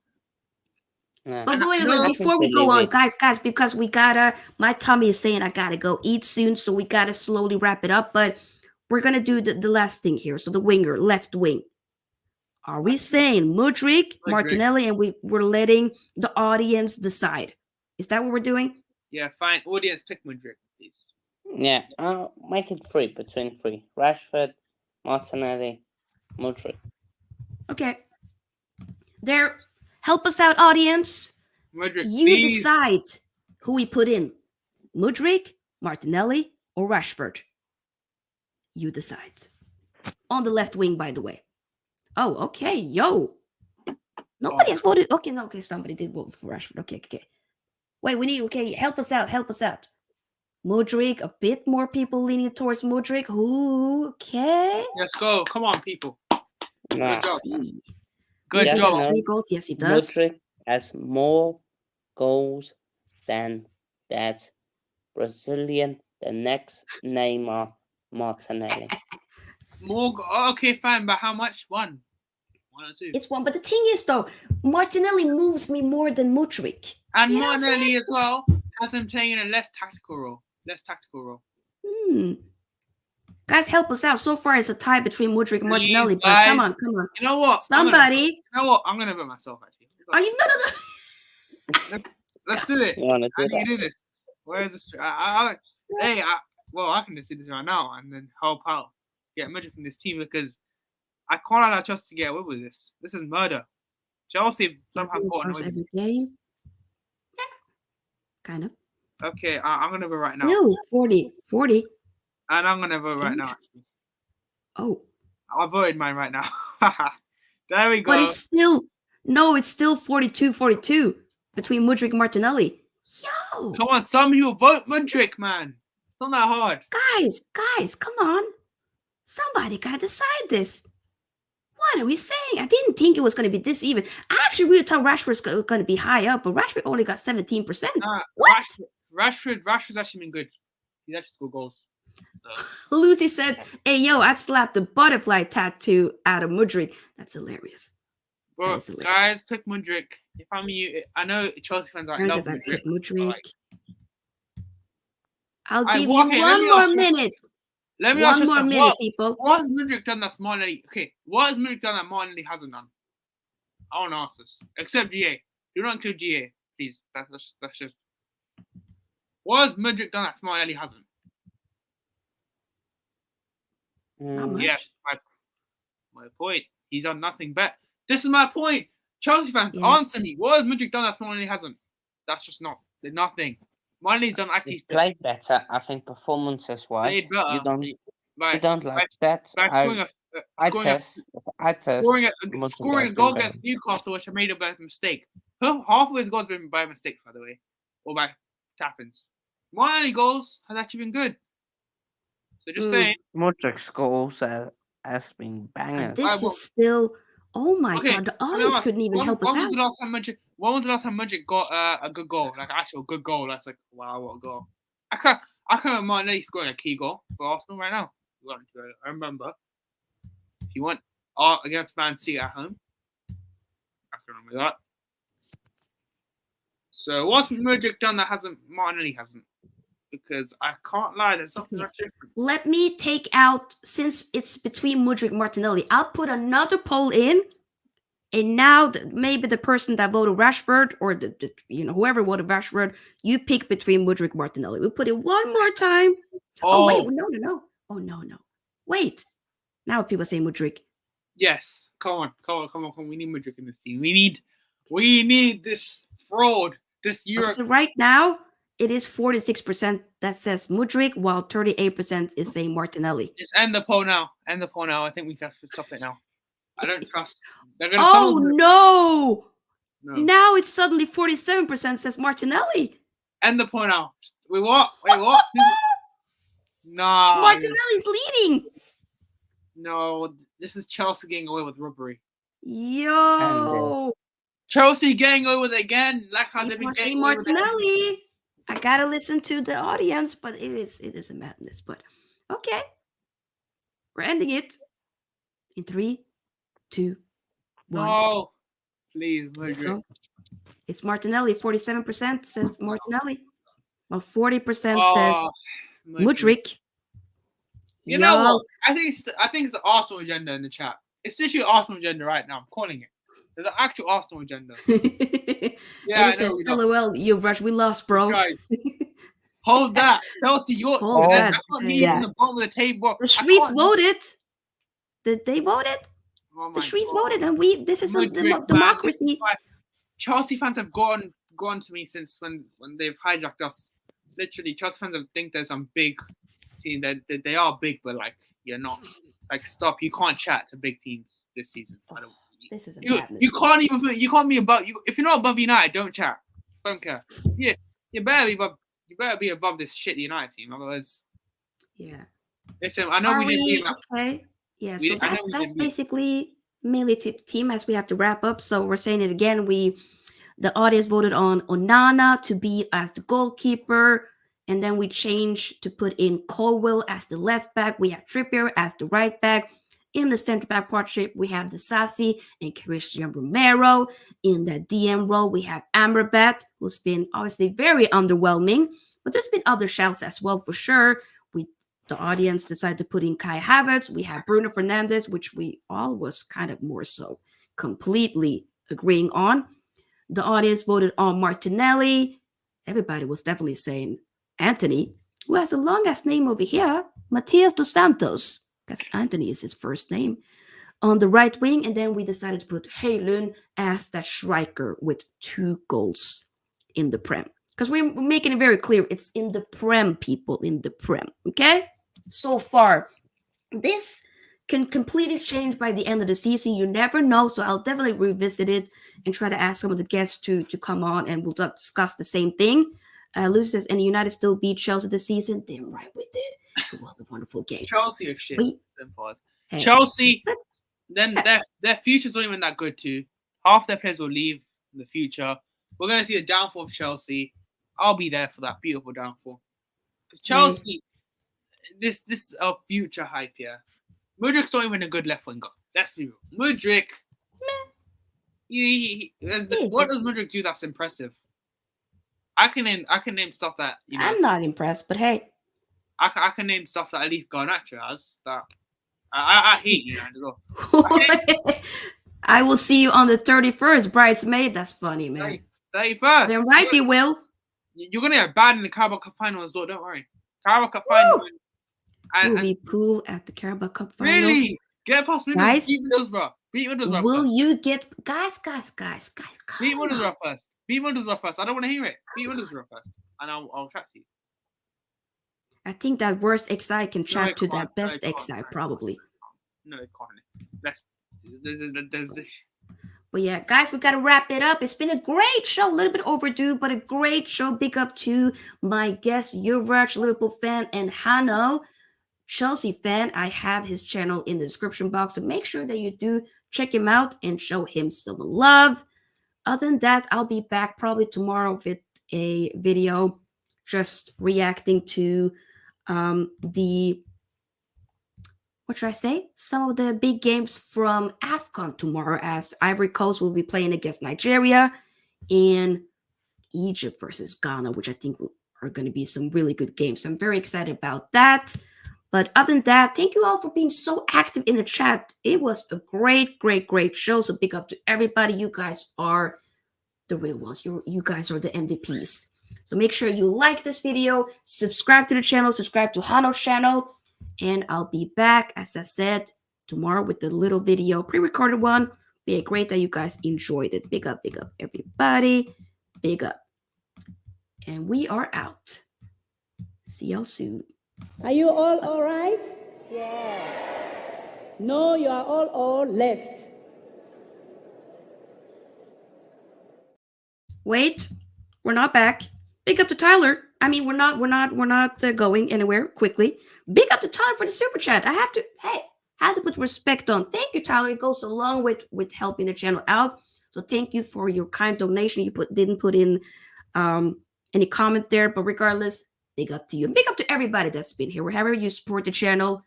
[SPEAKER 4] Yeah.
[SPEAKER 1] But
[SPEAKER 3] And
[SPEAKER 1] wait,
[SPEAKER 3] no,
[SPEAKER 1] before we
[SPEAKER 4] I
[SPEAKER 1] go
[SPEAKER 4] think
[SPEAKER 1] on,
[SPEAKER 4] we
[SPEAKER 1] guys, because we gotta, my tummy is saying I gotta go eat soon, so we gotta slowly wrap it up. But we're gonna do the last thing here. So the winger, left wing. Are we saying Mudryk, Martinelli, and we're letting the audience decide? Is that what we're doing?
[SPEAKER 3] Yeah, fine. Audience, pick Mudryk, please.
[SPEAKER 4] Yeah, I'll make it 3 between 3. Rashford, Martinelli, Mudryk.
[SPEAKER 1] Okay. There, help us out, audience.
[SPEAKER 3] Mudryk,
[SPEAKER 1] You
[SPEAKER 3] please.
[SPEAKER 1] decide who we put in. Mudryk, Martinelli, or Rashford. You decide. On the left wing, by the way. Oh, okay. Yo. Nobody has voted. Okay, no, okay, somebody did vote for Rashford. Okay. Wait, help us out. Mudryk, a bit more people leaning towards Mudryk. Ooh, okay.
[SPEAKER 3] Let's go. Come on, people.
[SPEAKER 4] Nah,
[SPEAKER 3] job.
[SPEAKER 1] See.
[SPEAKER 3] Good
[SPEAKER 4] Yes,
[SPEAKER 3] job.
[SPEAKER 4] no.
[SPEAKER 1] 3 goals. Yes, he does.
[SPEAKER 4] Mudryk has more goals than that Brazilian, the next Neymar, Martinelli.
[SPEAKER 3] More. Okay, fine. But how much? 1. 1 or 2.
[SPEAKER 1] It's one. But the thing is, though, Martinelli moves me more than Mudryk.
[SPEAKER 3] And
[SPEAKER 1] You know what I'm
[SPEAKER 3] Martinelli
[SPEAKER 1] saying?
[SPEAKER 3] as well has him playing in a less tactical role.
[SPEAKER 1] Guys, help us out. So far, it's a tie between Mudryk and
[SPEAKER 3] Please,
[SPEAKER 1] Martinelli. But
[SPEAKER 3] guys.
[SPEAKER 1] come on.
[SPEAKER 3] You know what?
[SPEAKER 1] Somebody.
[SPEAKER 3] I'm gonna vote myself actually.
[SPEAKER 1] Are you no?
[SPEAKER 3] Let's do it.
[SPEAKER 4] You want to
[SPEAKER 3] How
[SPEAKER 4] do
[SPEAKER 3] do you
[SPEAKER 4] that?
[SPEAKER 3] do this? Where is this? I can just do this right now and then help out, get Mudryk from this team because I can't allow Chelsea to get away with this. This is murder. Chelsea somehow got away with
[SPEAKER 1] every
[SPEAKER 3] this.
[SPEAKER 1] game. Yeah, kind of.
[SPEAKER 3] Okay, I'm gonna vote right now,
[SPEAKER 1] Still 40.
[SPEAKER 3] and I'm gonna vote right now. Actually.
[SPEAKER 1] Oh,
[SPEAKER 3] I voted mine right now. There we go.
[SPEAKER 1] but it's still 42 between Mudryk and Martinelli. Yo,
[SPEAKER 3] Come on, some people vote Mudryk, man. It's not that hard.
[SPEAKER 1] guys, come on. Somebody gotta decide this. What are we saying? I didn't think it was going to be this even. I actually really thought Rashford's going to be high up, but Rashford only got 17%. What?
[SPEAKER 3] Rashford's actually been good. He's actually scored goals. So.
[SPEAKER 1] Lucy said, "Hey, yo, I'd slap the butterfly tattoo out of Mudryk." That's hilarious.
[SPEAKER 3] Well,
[SPEAKER 1] is hilarious.
[SPEAKER 3] guys, pick Mudryk. If I'm you, I know Chelsea fans are
[SPEAKER 1] Aaron
[SPEAKER 3] love
[SPEAKER 1] says, "I
[SPEAKER 3] Mudryk.
[SPEAKER 1] pick Mudryk."
[SPEAKER 3] Like,
[SPEAKER 1] I'll
[SPEAKER 3] Alright,
[SPEAKER 1] give
[SPEAKER 3] well,
[SPEAKER 1] you
[SPEAKER 3] okay, let
[SPEAKER 1] one
[SPEAKER 3] me
[SPEAKER 1] more
[SPEAKER 3] ask you-
[SPEAKER 1] minute.
[SPEAKER 3] Let me ask
[SPEAKER 1] One
[SPEAKER 3] you
[SPEAKER 1] more
[SPEAKER 3] something.
[SPEAKER 1] minute, people.
[SPEAKER 3] What has Mudryk done that Martinelli? Okay, what has Mudryk done that Martinelli hasn't done? I want to ask this. Except GA. Do not include GA, please. That's just. What has Mudryk done that Martinelli hasn't?
[SPEAKER 1] Not much.
[SPEAKER 3] Yes, my point. He's done nothing better. This is my point. Chelsea fans,
[SPEAKER 1] Yeah.
[SPEAKER 3] Antony, what has Mudryk done that Martinelli hasn't? That's just nothing. Martinelli's done actually.
[SPEAKER 4] He's played better, I think, performances wise.
[SPEAKER 3] Played better.
[SPEAKER 4] You
[SPEAKER 3] By
[SPEAKER 4] don't like stats.
[SPEAKER 3] by scoring a goal against Newcastle, which I made a bad mistake. Half of his goals have been by mistakes, by the way, or by tap-ins. Martinelli goals has actually been good. So just saying.
[SPEAKER 4] Mudryk's goals has been bangers.
[SPEAKER 1] This is still. Oh my
[SPEAKER 3] Okay,
[SPEAKER 1] god, the audience couldn't even help us out.
[SPEAKER 3] When was the last time Mudryk got a good goal? Like an actual good goal. That's like, wow, what a goal. I can't remember Martinelli scoring a key goal for Arsenal right now. I remember. If you want against Man City at home, I can remember that. So what's Mudryk done that Martinelli hasn't? Because I can't lie, there's something that's different.
[SPEAKER 1] Let me take out, since it's between Mudryk and Martinelli, I'll put another poll in, and now maybe the person that voted Rashford, or whoever voted Rashford, you pick between Mudryk and Martinelli. We'll put it one more time. Oh wait, no. Oh no. Wait. Now people say Mudryk.
[SPEAKER 3] Yes. Come on. We need Mudryk in this team. We need this fraud. This Euro.
[SPEAKER 1] So right now, it is 46% that says Mudryk, while 38% is saying Martinelli.
[SPEAKER 3] Just end the poll now. I think we have to stop it now. I don't trust.
[SPEAKER 1] Oh no! Now it's suddenly 47% says Martinelli.
[SPEAKER 3] End the poll now. Wait, what? No.
[SPEAKER 1] Martinelli's leading.
[SPEAKER 3] No, this is Chelsea getting away with robbery.
[SPEAKER 1] Yo.
[SPEAKER 3] Chelsea getting away with it again. Like how they've been getting away with
[SPEAKER 1] Martinelli. I gotta listen to the audience, but it is a madness. But okay, we're ending it in 3, 2, 1.
[SPEAKER 3] No, please, Mudryk.
[SPEAKER 1] It's Martinelli. 47% says Martinelli, while 40% says Mudryk.
[SPEAKER 3] You know what? I think it's the Arsenal agenda in the chat. It's literally Arsenal agenda right now. I'm calling it. There's an actual Arsenal agenda.
[SPEAKER 1] Yeah, it says, "LOL, Yuvraaj, we lost, bro."
[SPEAKER 3] Guys, hold that, Chelsea. That's not me from the bottom of the table.
[SPEAKER 1] The Swedes voted. Did they vote it? The Swedes voted, and this is a democracy.
[SPEAKER 3] Chelsea fans have gone to me since when they've hijacked us. Literally, Chelsea fans think there's some big team that they are big, but like you're not. Like, stop! You can't chat to big teams this season.
[SPEAKER 1] This is
[SPEAKER 3] you can't be above. If you're not above United, don't chat. Don't care. Yeah, you better be above this shit United team. Otherwise,
[SPEAKER 1] yeah.
[SPEAKER 3] Listen, I know we didn't do that.
[SPEAKER 1] Okay. Yeah. So that's basically mainly the team as we have to wrap up. So we're saying it again. The audience voted on Onana to be as the goalkeeper, and then we changed to put in Colwell as the left back. We have Trippier as the right back, In the center back partnership, we have the Sassy and Christian Romero. In the DM role, we have Amrabat, who's been obviously very underwhelming, but there's been other shouts as well for sure. The audience decided to put in Kai Havertz. We have Bruno Fernandes, which we all was kind of more so completely agreeing on. The audience voted on Martinelli. Everybody was definitely saying Antony, who has the longest name over here, Matias dos Santos, because Antony is his first name, on the right wing. And then we decided to put Heylund as that striker with 2 goals in the Prem. Because we're making it very clear, it's in the Prem, people, in the Prem, okay? So far, this can completely change by the end of the season. You never know, so I'll definitely revisit it and try to ask some of the guests to come on, and we'll discuss the same thing. Lucy says, and United still beat Chelsea this season. Damn right we did. It was a wonderful game.
[SPEAKER 3] Chelsea are shit.
[SPEAKER 1] Hey.
[SPEAKER 3] Chelsea, then their future's not even that good too. Half their players will leave in the future. We're gonna see a downfall of Chelsea. I'll be there for that beautiful downfall. Because Chelsea, this is a future hype here. Mudryk's not even a good left winger. Let's be real. Mudryk, what does Mudryk do that's impressive? I can name stuff that
[SPEAKER 1] I'm not impressed, but hey,
[SPEAKER 3] I can name stuff that at least Garnacho has. That I hate you, as well.
[SPEAKER 1] I will see you on the 31st, bridesmaid. That's funny, man.
[SPEAKER 3] 31st.
[SPEAKER 1] Then right, you will.
[SPEAKER 3] You're gonna get banned in the Carabao Cup final as well. Don't worry. Carabao Cup final.
[SPEAKER 1] Will be pool at the Carabao Cup final.
[SPEAKER 3] Really? Get past Middlesbrough.
[SPEAKER 1] Guys,
[SPEAKER 3] Beat Middlesbrough. Beat Middlesbrough
[SPEAKER 1] will
[SPEAKER 3] first.
[SPEAKER 1] you get guys?
[SPEAKER 3] Beat Middlesbrough first. Beat Middlesbrough first. I don't want to hear it. Beat Middlesbrough first, and I'll chat to you.
[SPEAKER 1] I think that worst XI can chat
[SPEAKER 3] it
[SPEAKER 1] to
[SPEAKER 3] can't.
[SPEAKER 1] that best
[SPEAKER 3] No, it can't.
[SPEAKER 1] XI probably.
[SPEAKER 3] No, it can't. Let's. There's
[SPEAKER 1] But yeah, guys, we got to wrap it up. It's been a great show, a little bit overdue, but a great show. Big up to my guest, Yuvraaj, Liverpool fan, and Hanno, Chelsea fan. I have his channel in the description box, so make sure that you do check him out and show him some love. Other than that, I'll be back probably tomorrow with a video just reacting to what should I say? Some of the big games from AFCON tomorrow, as Ivory Coast will be playing against Nigeria and Egypt versus Ghana, which I think are going to be some really good games. So I'm very excited about that. But other than that, thank you all for being so active in the chat. It was a great, great, great show. So big up to everybody. You guys are the real ones. You guys are the MVPs. So make sure you like this video, subscribe to the channel, subscribe to Hanno's channel. And I'll be back, as I said, tomorrow with the little video, pre-recorded one. Be great that you guys enjoyed it. Big up, everybody. Big up. And we are out. See y'all soon.
[SPEAKER 5] Are you all right? Yes. No, you are all left.
[SPEAKER 1] Wait, we're not back. Big up to Tyler. I mean, we're not going anywhere quickly. Big up to Tyler for the super chat. I have to put respect on. Thank you, Tyler. It goes a long way with helping the channel out. So thank you for your kind donation. You didn't put in any comment there, but regardless, big up to you. And big up to everybody that's been here. Wherever you support the channel,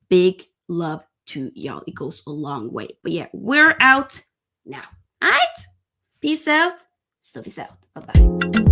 [SPEAKER 1] big love to y'all. It goes a long way. But yeah, we're out now. All right. Peace out. Stuff is out. Bye-bye.